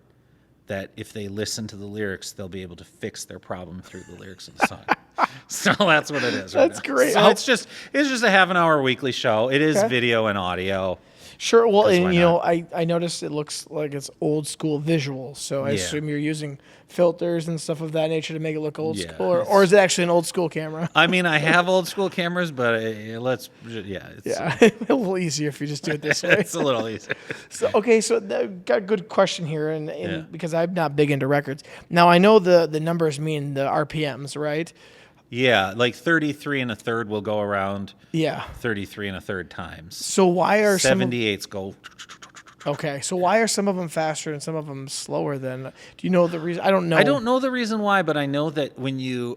that if they listen to the lyrics, they'll be able to fix their problem through the lyrics of the song. So that's what it is. That's great. So it's just a half an hour weekly show. It is video and audio. Sure. Well, and I noticed it looks like it's old school visuals, so I assume you're using filters and stuff of that nature to make it look old school, or is it actually an old school camera? I mean, I have old school cameras, but it's a little easier if you just do it this way. It's a little easier. So got a good question here, and because I'm not big into records. Now I know the numbers mean the RPMs, right? Yeah, like 33 and a third will go around. Yeah. 33 and a third times. So why are 78s go? Okay, so why are some of them faster and some of them slower than? Do you know the reason? I don't know. I don't know the reason why, but I know that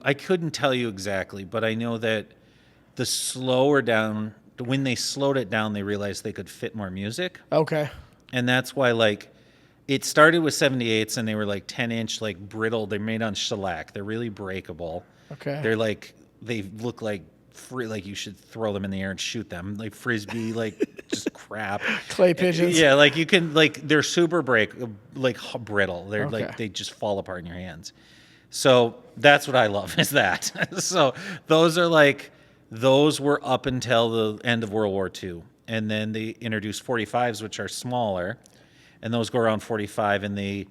I couldn't tell you exactly, but I know that when they slowed it down, they realized they could fit more music. Okay. And that's why, like, it started with 78s, and they were like 10-inch, like brittle. They're made on shellac. They're really breakable. Okay. They're like, they look like like you should throw them in the air and shoot them, like frisbee, like just crap. Clay pigeons. Yeah, like you can, like, they're super brittle. They're like, they just fall apart in your hands. So that's what I love, is that. So those were up until the end of World War II. And then they introduced 45s, which are smaller, and those go around 45, and they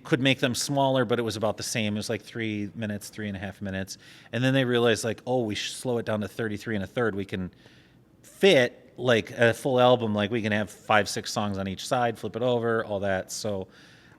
could make them smaller, but it was about the same. It was like 3.5 minutes. And then they realized, like, we should slow it down to 33 and a third. We can fit like a full album. Like, we can have 5-6 songs on each side, flip it over, all that. So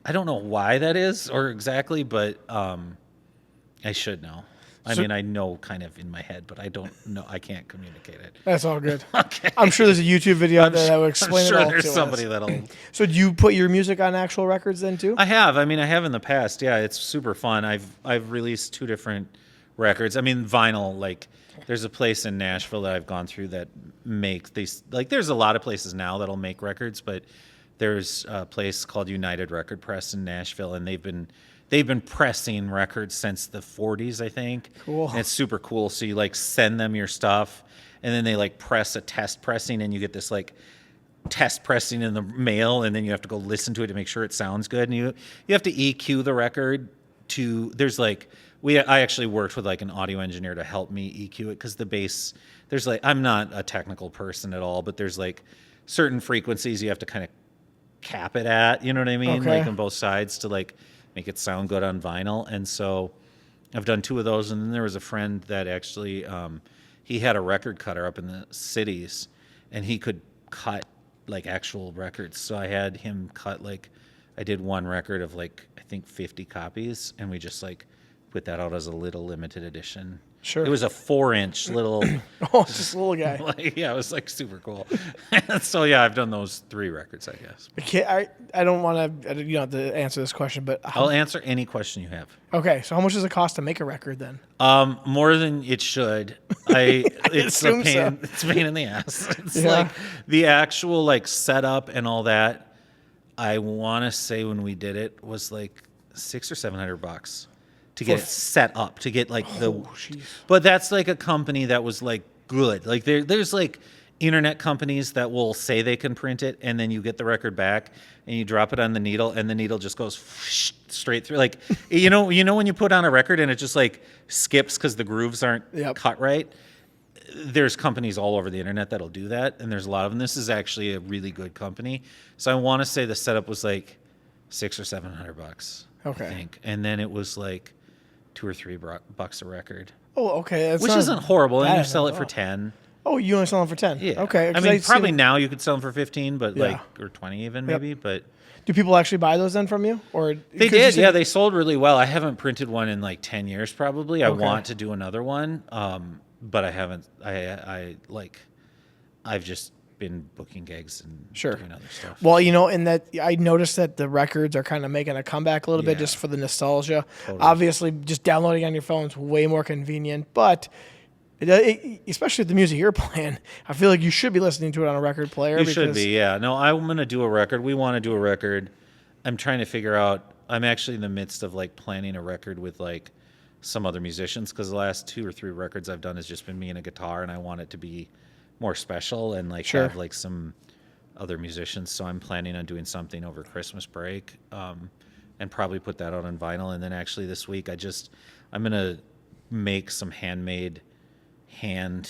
I don't know why that is or exactly, but I should know. I mean, I know kind of in my head, but I don't know. I can't communicate it. That's all good. Okay. I'm sure there's a YouTube video out there that will explain it all to us. I'm sure there's somebody that'll... So do you put your music on actual records then too? I have. I mean, I have in the past. Yeah, it's super fun. I've released 2 different records. I mean, vinyl, like, there's a place in Nashville that I've gone through that make these... Like, there's a lot of places now that'll make records, but there's a place called United Record Press in Nashville, and they've been pressing records since the 40s, I think. Cool. And it's super cool. So you, like, send them your stuff, and then they, like, press a test pressing, and you get this, like, test pressing in the mail, and then you have to go listen to it to make sure it sounds good. And you have to EQ the record to... There's, like... I actually worked with, like, an audio engineer to help me EQ it, because the bass... There's, like... I'm not a technical person at all, but there's, like, certain frequencies you have to kind of cap it at, you know what I mean? Okay. Like, on both sides to, like... make it sound good on vinyl. And so I've done 2 of those. And then there was a friend that actually, he had a record cutter up in the cities, and he could cut, like, actual records. So I had him cut, like, I did one record of, like, I think 50 copies, and we just, like, put that out as a little limited edition. Sure. It was a 4-inch little... just a little guy. Like, yeah, it was, like, super cool. So, yeah, I've done those 3 records, I guess. I don't want to... You don't have to answer this question, but... I'll answer any question you have. Okay, so how much does it cost to make a record, then? More than it should. It's a pain. So. It's a pain in the ass. It's like the actual, like, setup and all that. I want to say when we did it was like $600 or $700 to get it set up, to get, like, the... Geez. But that's, like, a company that was, like, good. Like, there's, like, internet companies that will say they can print it, and then you get the record back and you drop it on the needle, and the needle just goes straight through. Like, you know when you put on a record and it just like skips because the grooves aren't cut right. There's companies all over the internet that'll do that, and there's a lot of them. This is actually a really good company. So I want to say the setup was like $600 or $700. Okay. I think, and then it was like $2 or $3 a record. Oh, okay. Which isn't horrible, and you sell it for 10. Oh, you only sell them for 10? Yeah. Okay. I mean, probably now you could sell them for 15, but or 20 even maybe. But do people actually buy those then from you, or they did? Yeah, they sold really well. I haven't printed one in like 10 years probably. I want to do another one, but I haven't. I've just been booking gigs and doing other stuff. Well, in that I noticed that the records are kind of making a comeback a little bit just for the nostalgia. Totally. Obviously, just downloading on your phone is way more convenient, but especially with the music you're playing, I feel like you should be listening to it on a record player. You should be, yeah. No, I'm going to do a record. We want to do a record. I'm trying to figure out, I'm actually in the midst of like planning a record with like some other musicians, because the last 2 or 3 records I've done has just been me and a guitar, and I want it to be more special and like have like some other musicians. So I'm planning on doing something over Christmas break, and probably put that out on vinyl. And then actually this week I'm going to make some handmade, home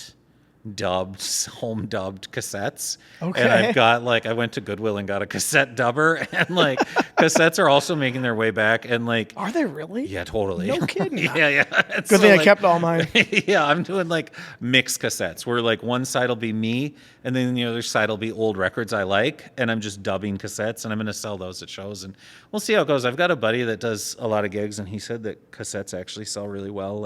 dubbed cassettes. Okay. And I've got I went to Goodwill and got a cassette dubber, and cassettes are also making their way back, and are they really? Yeah, totally. No kidding. Yeah. Good thing I kept all mine. Yeah, I'm doing mixed cassettes where one side will be me and then the other side will be old records I like, and I'm just dubbing cassettes, and I'm going to sell those at shows, and we'll see how it goes. I've got a buddy that does a lot of gigs, and he said that cassettes actually sell really well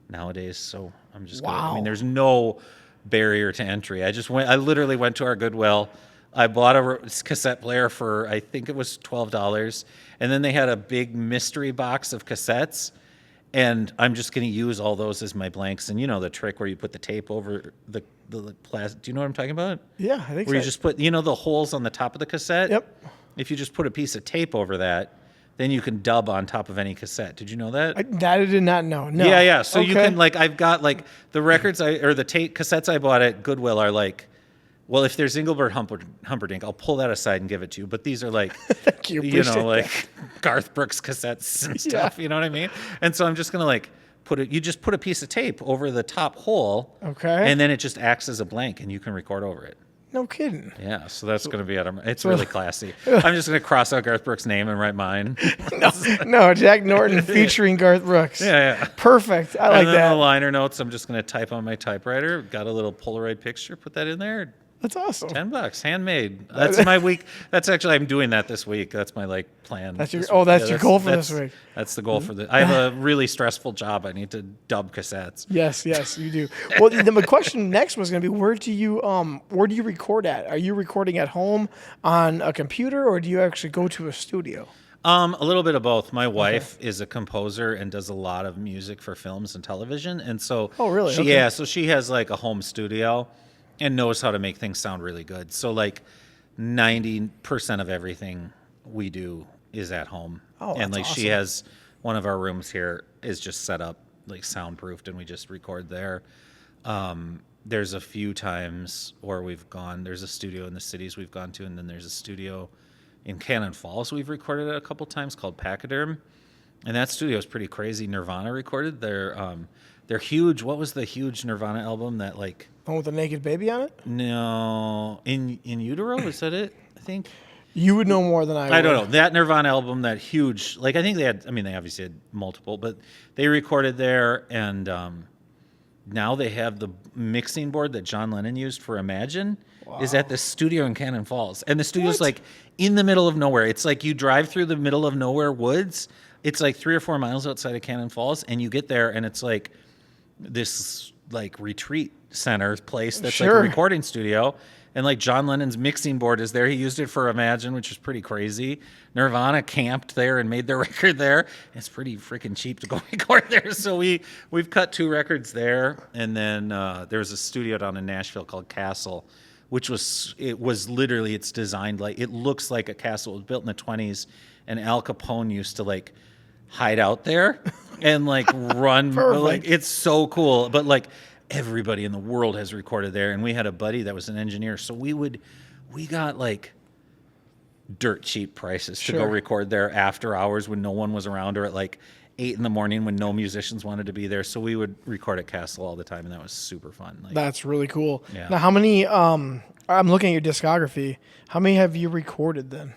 nowadays, so I'm just gonna, I mean, there's no barrier to entry. I literally went to our Goodwill. I bought a cassette player for, I think it was $12, and then they had a big mystery box of cassettes, and I'm just going to use all those as my blanks. And the trick where you put the tape over the plastic. Do you know what I'm talking about? Yeah, I think where you just put, the holes on the top of the cassette? Yep. If you just put a piece of tape over that, then you can dub on top of any cassette. Did you know that? That I did not know. No. Yeah. So you can I've got the records or the cassettes I bought at Goodwill are well, if there's Engelbert Humperdinck, I'll pull that aside and give it to you. But these are Thank you. Garth Brooks cassettes and stuff. You know what I mean? And so I'm just gonna you just put a piece of tape over the top hole. Okay. And then it just acts as a blank, and you can record over it. No kidding. Yeah, so that's going to be it's really classy. I'm just going to cross out Garth Brooks' name and write mine. No, Jack Norton featuring Garth Brooks. Yeah. Perfect. I like and then that. The liner notes, I'm just going to type on my typewriter. Got a little Polaroid picture, put that in there. That's awesome. $10, handmade. That's my week. That's actually, I'm doing that this week. That's my plan. That's your goal for this week. That's the goal for I have a really stressful job. I need to dub cassettes. Yes, you do. Well, the question next was going to be, where do you record at? Are you recording at home on a computer, or do you actually go to a studio? A little bit of both. My wife is a composer and does a lot of music for films and television, and so oh really? So she has a home studio and knows how to make things sound really good. So 90% of everything we do is at home. Oh, that's awesome. She has one of our rooms here is just set up soundproofed, and we just record there. There's a few times where there's a studio in the cities we've gone to, and then there's a studio in Cannon Falls we've recorded at a couple times called Pachyderm, and that studio is pretty crazy. Nirvana recorded they're huge. What was the huge Nirvana album that one with the naked baby on it? No, in utero, is that it? I think you would know more than I would. I don't know that Nirvana album, that huge. I think they had. I mean, they obviously had multiple, but they recorded there, and now they have the mixing board that John Lennon used for Imagine is at the studio in Cannon Falls, and the studio's in the middle of nowhere. It's you drive through the middle of nowhere woods. It's 3 or 4 miles outside of Cannon Falls, and you get there, and it's this retreat center place that's a recording studio, and John Lennon's mixing board is there. He used it for Imagine, which is pretty crazy. Nirvana camped there and made their record there. It's pretty freaking cheap to go record there, so we've cut 2 records there, and then there's a studio down in Nashville called Castle, which was literally, it's designed it looks like a castle. It was built in the 20s, and Al Capone used to hide out there and run. It's so cool. But everybody in the world has recorded there. And we had a buddy that was an engineer, so we got like dirt cheap prices to go record there after hours when no one was around, or at like 8 in the morning when no musicians wanted to be there. So we would record at Castle all the time, and that was super fun. Like, that's really cool. Yeah. Now, how many? I'm looking at your discography. How many have you recorded then?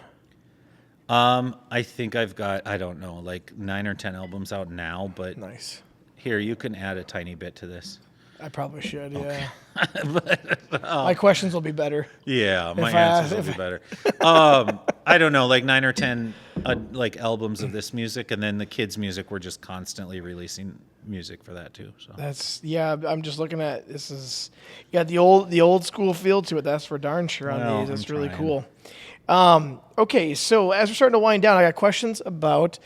I think I've got, I don't know, like 9 or 10 albums out now. But nice. Here, you can add a tiny bit to this. I probably should, yeah. Okay. But, my questions will be better. Yeah, my answers will be better. I don't know, like 9 or 10 like albums of this music, and then the kids' music, we're just constantly releasing music for that too. So that's I'm just looking at this is the old school feel to it. That's for darn sure on these. That's really cool. Okay, so as we're starting to wind down, I got questions about.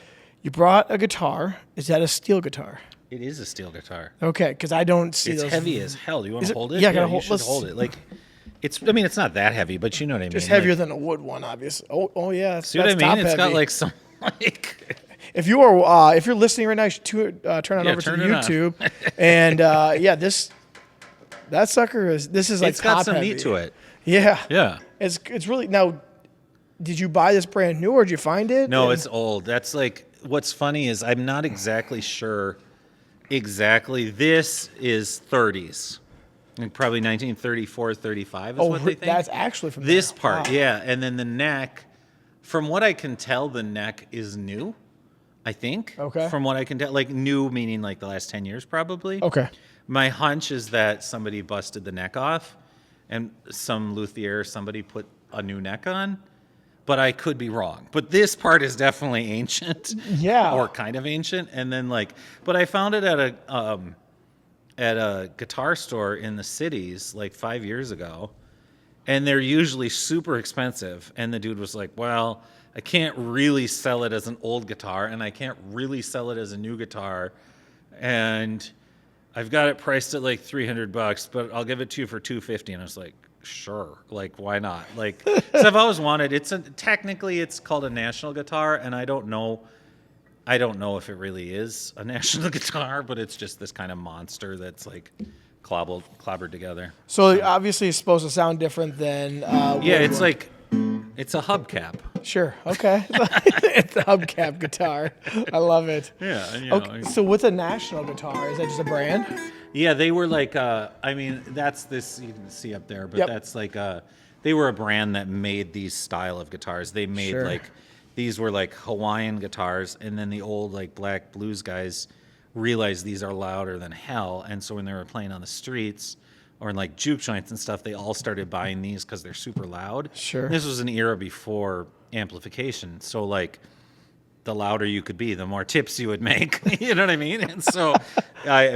You brought a guitar. Is that a steel guitar? It is a steel guitar. Okay, because I don't see it's those. It's heavy as hell. Do you want to hold it? Yeah, I gotta hold it. Like, it's not that heavy, but you know what I mean. Just heavier than a wood one, obviously. Oh yeah. See what I mean? It's got like some like. If you're listening right now, you should turn on over to YouTube, and that sucker is like it's got some heavy. meat to it. Yeah. Yeah. It's really now. Did you buy this brand new or did you find it? No, it's old. That's like what's funny is I'm not exactly sure. Exactly. This is 30s. Like probably 1934, 35 is what they think. That's actually from this part. Wow. Yeah. And then the neck, from what I can tell, the neck is new, I think. Okay. From what I can tell, like new meaning like the last 10 years probably. Okay. My hunch is that somebody busted the neck off and some luthier, somebody put a new neck on. But I could be wrong. But this part is definitely ancient. Yeah. Or kind of ancient. And then but I found it at a guitar store in the cities like 5 years ago. And they're usually super expensive. And the dude was like, well, I can't really sell it as an old guitar. And I can't really sell it as a new guitar. And I've got it priced at like $300, but I'll give it to you for $250. And I was like, sure, like why not? Like, so I've always wanted. Technically it's called a national guitar, and I don't know if it really is a national guitar, but it's just this kind of monster that's like clobbered together. So obviously it's supposed to sound different than. It's like it's a hubcap. Sure. Okay. It's a hubcap guitar. I love it. Yeah. Okay. So what's a national guitar? Is that just a brand? Yeah, they were like, that's this, you can see up there, but that's like, they were a brand that made these style of guitars. They made these were like Hawaiian guitars, and then the old like black blues guys realized these are louder than hell. And so when they were playing on the streets or in like juke joints and stuff, they all started buying these because they're super loud. Sure. This was an era before amplification. So like, the louder you could be, the more tips you would make. You know what I mean? And so, I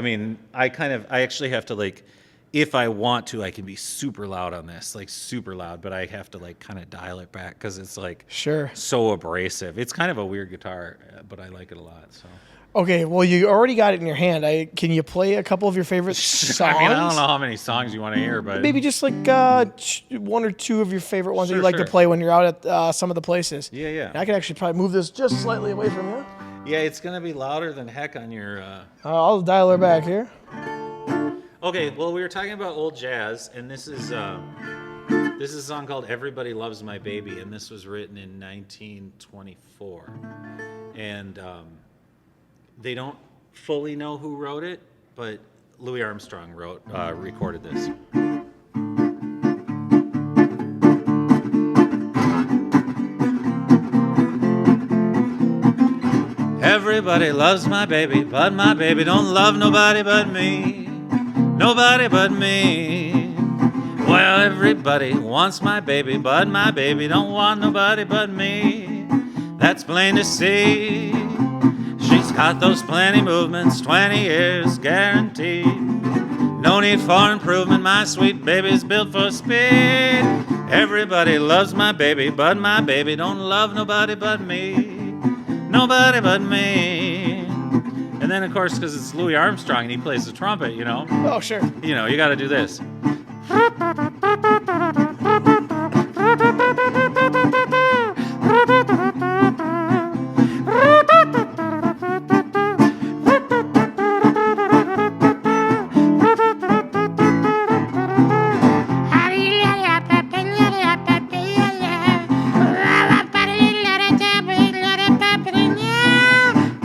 actually have to like, if I want to, I can be super loud on this, like super loud, but I have to like kind of dial it back because it's like so abrasive. It's kind of a weird guitar, but I like it a lot. So. Okay, well, you already got it in your hand. Can you play a couple of your favorite songs? I mean, I don't know how many songs you want to hear, but maybe just like one or two of your favorite ones that you like to play when you're out at some of the places. Yeah. And I can actually probably move this just slightly away from you. Yeah, it's gonna be louder than heck on your. I'll dial her back here. Okay, well, we were talking about old jazz, and this is a song called "Everybody Loves My Baby," and this was written in 1924, and. They don't fully know who wrote it, but Louis Armstrong recorded this. Everybody loves my baby, but my baby don't love nobody but me. Nobody but me. Well, everybody wants my baby, but my baby don't want nobody but me. That's plain to see. She's got those plenty movements, 20 years guaranteed. No need for improvement, my sweet baby's built for speed. Everybody loves my baby, but my baby don't love nobody but me. Nobody but me. And then, of course, because it's Louis Armstrong and he plays the trumpet, you know. Oh, sure. You know, you got to do this.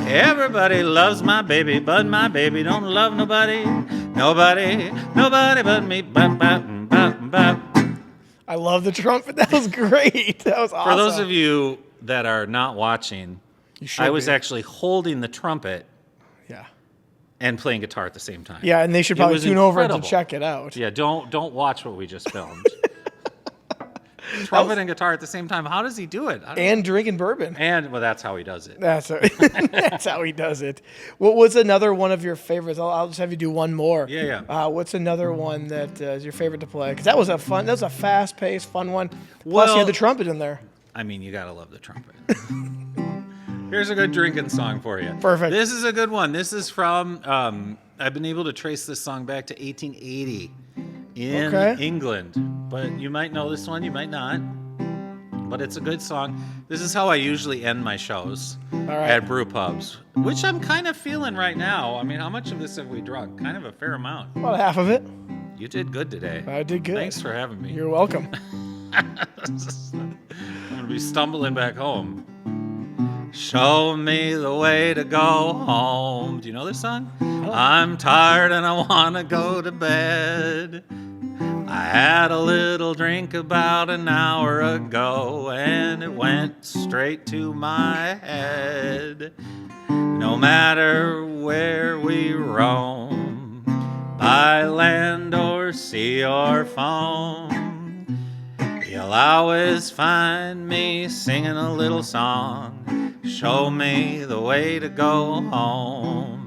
Everybody loves my baby, but my baby don't love nobody. Nobody but me. Bop, bop, bop, bop. I love the trumpet. That was great. That was awesome. For those of you that are not watching, I was actually holding the trumpet and playing guitar at the same time. Yeah, and they should probably tune over to check it out. Yeah, don't watch what we just filmed. Trumpet and guitar at the same time. How does he do it? And drinking bourbon. Well, that's how he does it. That's how he does it. What was another one of your favorites? I'll just have you do one more. Yeah. What's another one that is your favorite to play? Because that was a fast-paced, fun one. Plus, you had the trumpet in there. I mean, you gotta love the trumpet. Here's a good drinking song for you. Perfect. This is a good one. This is from. I've been able to trace this song back to 1880 in England, but you might know this one, you might not. But it's a good song. This is how I usually end my shows at brew pubs, which I'm kind of feeling right now. I mean, how much of this have we drunk? Kind of a fair amount. About half of it. You did good today. I did good. Thanks for having me. You're welcome. I'm going to be stumbling back home. Show me the way to go home. Do you know this song? Oh. I'm tired and I want to go to bed. I had a little drink about an hour ago and it went straight to my head. No matter where we roam, by land or sea or foam, you'll always find me singing a little song. Show me the way to go home.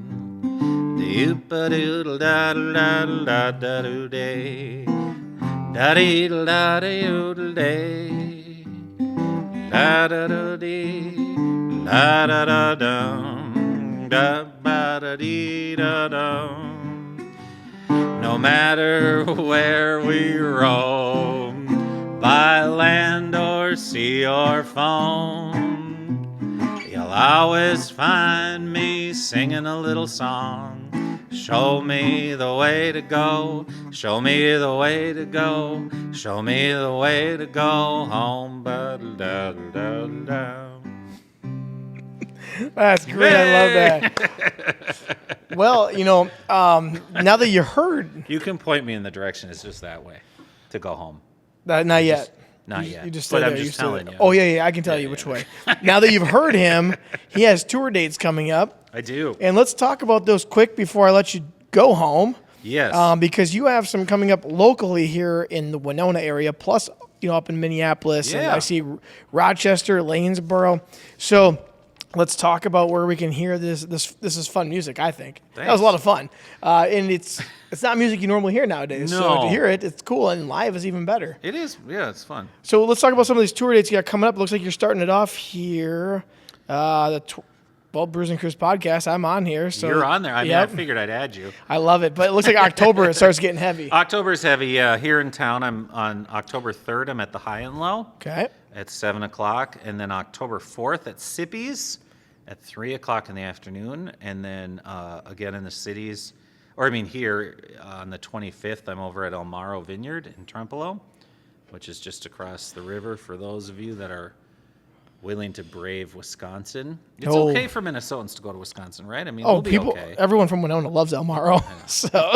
Doop-a-doodle da-da-da-da da-da-doo-day. Da-dee-da-da-doodle-day. Da-da-da-dee. Da-da-da-dum. Da-ba-da-dee-da-dum. No matter where we roam, by land or sea or foam, you'll always find me singing a little song. Show me the way to go. Show me the way to go. Show me the way to go home. Ba-da-da-da-da. That's great. I love that. Well, now that you heard... You can point me in the direction. It's just that way to go home. Not yet. Not yet. You just but there. I'm just telling you. Oh, yeah. I can tell you which way. Now that you've heard him, he has tour dates coming up. I do. And let's talk about those quick before I let you go home. Yes. Because you have some coming up locally here in the Winona area, plus, up in Minneapolis. And I see Rochester, Lanesboro. So let's talk about where we can hear this. This is fun music, I think. Thanks. That was a lot of fun. And it's not music you normally hear nowadays. No. So to hear it, it's cool. And live is even better. It is. Yeah, it's fun. So let's talk about some of these tour dates you got coming up. It looks like you're starting it off here. Brews and Cruise podcast. I'm on here. So you're on there. I figured I'd add you. I love it. But it looks like October, it starts getting heavy. October's heavy, yeah. Here in town, I'm on October 3rd. I'm at the High and Low. Okay. At 7 o'clock. And then October 4th at Sippy's at 3 o'clock in the afternoon. And then again in the cities, here on the 25th, I'm over at El Morro Vineyard in Trempealeau, which is just across the river for those of you that are willing to brave Wisconsin. It's okay for Minnesotans to go to Wisconsin, right? We'll be okay. Everyone from Winona loves El Morro. So.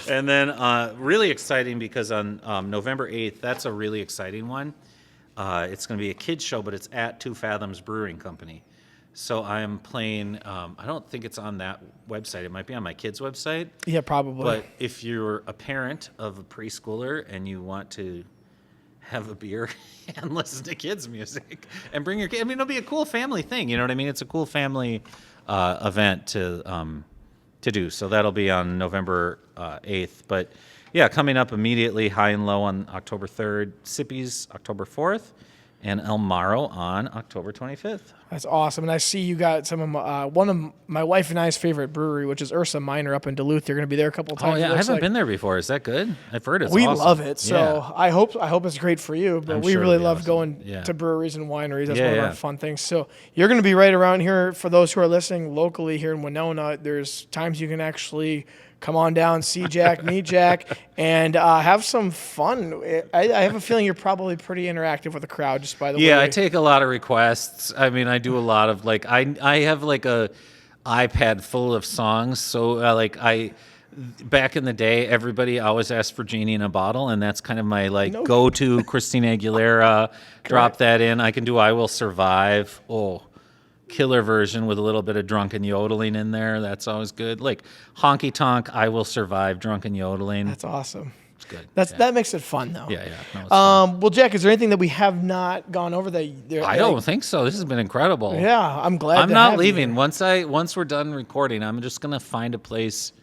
And then really exciting because on November 8th, that's a really exciting one. It's going to be a kids show, but it's at Two Fathoms Brewing Company. So I'm playing, I don't think it's on that website. It might be on my kids' website. Yeah, probably. But if you're a parent of a preschooler and you want to have a beer and listen to kids' music and bring your kid. It'll be a cool family thing. You know what I mean? It's a cool family event to do. So that'll be on November 8th. But yeah, coming up immediately, High and Low on October 3rd, Sippy's October 4th, and El Morro on October 25th. That's awesome. And I see you got some of one of my wife and I's favorite brewery, which is Ursa Minor up in Duluth. You're going to be there a couple of times. Oh, yeah. I haven't been there before. Is that good? I've heard it's We awesome. love it. So I hope it's great for you. But we really love going to breweries and wineries. That's one of our fun things. So you're going to be right around here. For those who are listening locally here in Winona, there's times you can actually come on down, see Jack, meet Jack, and have some fun. I have a feeling you're probably pretty interactive with the crowd, just by the way. Yeah, I take a lot of requests. I mean, I do a lot of like I have like a iPad full of songs. So back in the day, everybody always asked for Genie in a Bottle, and that's kind of my go-to Christina Aguilera. Drop that in. I can do I Will Survive. Oh, killer version with a little bit of drunken yodeling in there. That's always good. Like Honky Tonk, I Will Survive, drunken yodeling. That's awesome. It's good. That makes it fun, though. Yeah. No, it's fun. Well, Jack, is there anything that we have not gone over that? I don't think so. This has been incredible. Yeah, I'm glad. I'm not leaving. Once we're done recording, I'm just gonna find a place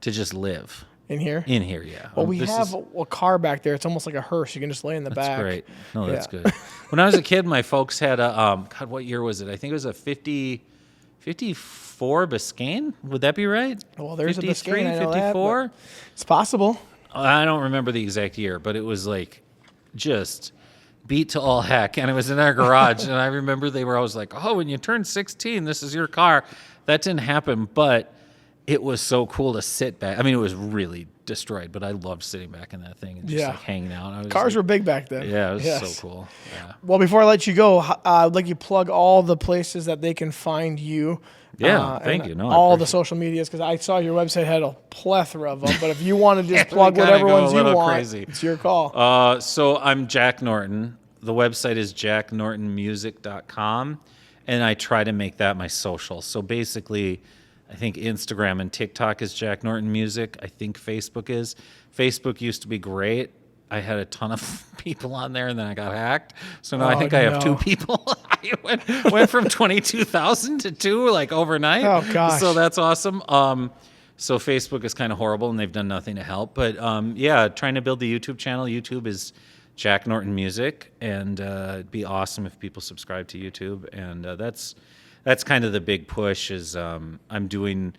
to just live. In here? In here, yeah. Well, we have a car back there. It's almost like a hearse. You can just lay in the back. That's great. No, that's good. When I was a kid, my folks had a, God, what year was it? I think it was a 54 Biscayne. Would that be right? Well, there's 53, a Biscayne, I know 54? That, it's possible. I don't remember the exact year, but it was like just beat to all heck. And it was in our garage. And I remember they were always like, oh, when you turn 16, this is your car. That didn't happen, but it was so cool to sit back. I mean, it was really destroyed, but I loved sitting back in that thing and just like hanging out. Cars were big back then. Yeah, it was so cool. Yeah. Well, before I let you go, I'd like you to plug all the places that they can find you. Yeah, thank you. No, all the social medias, because I saw your website had a plethora of them. But if you want to just plug whatever ones you want, crazy. It's your call. So I'm Jack Norton. The website is jacknortonmusic.com, and I try to make that my social. So basically, I think Instagram and TikTok is Jack Norton Music. I think Facebook is. Facebook used to be great. I had a ton of people on there, and then I got hacked. So now I think I have 2 people. I went from 22,000 to 2 like overnight. Oh gosh! So that's awesome. So Facebook is kind of horrible, and they've done nothing to help. But trying to build the YouTube channel. YouTube is Jack Norton Music, and it'd be awesome if people subscribe to YouTube. And that's kind of the big push. Is I'm doing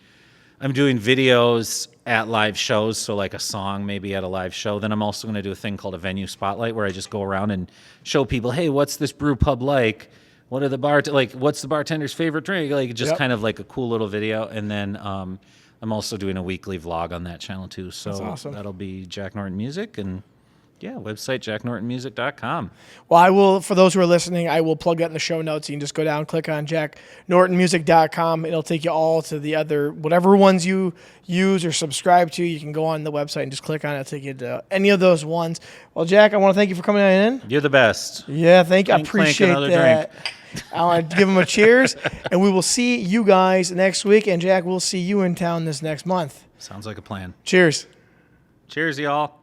videos at live shows, so like a song maybe at a live show. Then I'm also going to do a thing called a venue spotlight, where I just go around and show people, hey, what's this brew pub like? What are the what's the bartender's favorite drink? Like just kind of like a cool little video. And then I'm also doing a weekly vlog on that channel too. So that's awesome. That'll be Jack Norton Music, and website jacknortonmusic.com. Well, I will, for those who are listening, I will plug that in the show notes. You can just go down, click on jacknortonmusic.com. It'll take you all to the other, whatever ones you use or subscribe to. You can go on the website and just click on it. It'll take you to any of those ones. Well, Jack, I want to thank you for coming in. You're the best. Yeah, thank you. I appreciate that. I want to give them a cheers, and we will see you guys next week. And Jack, we'll see you in town this next month. Sounds like a plan. Cheers. Cheers, y'all.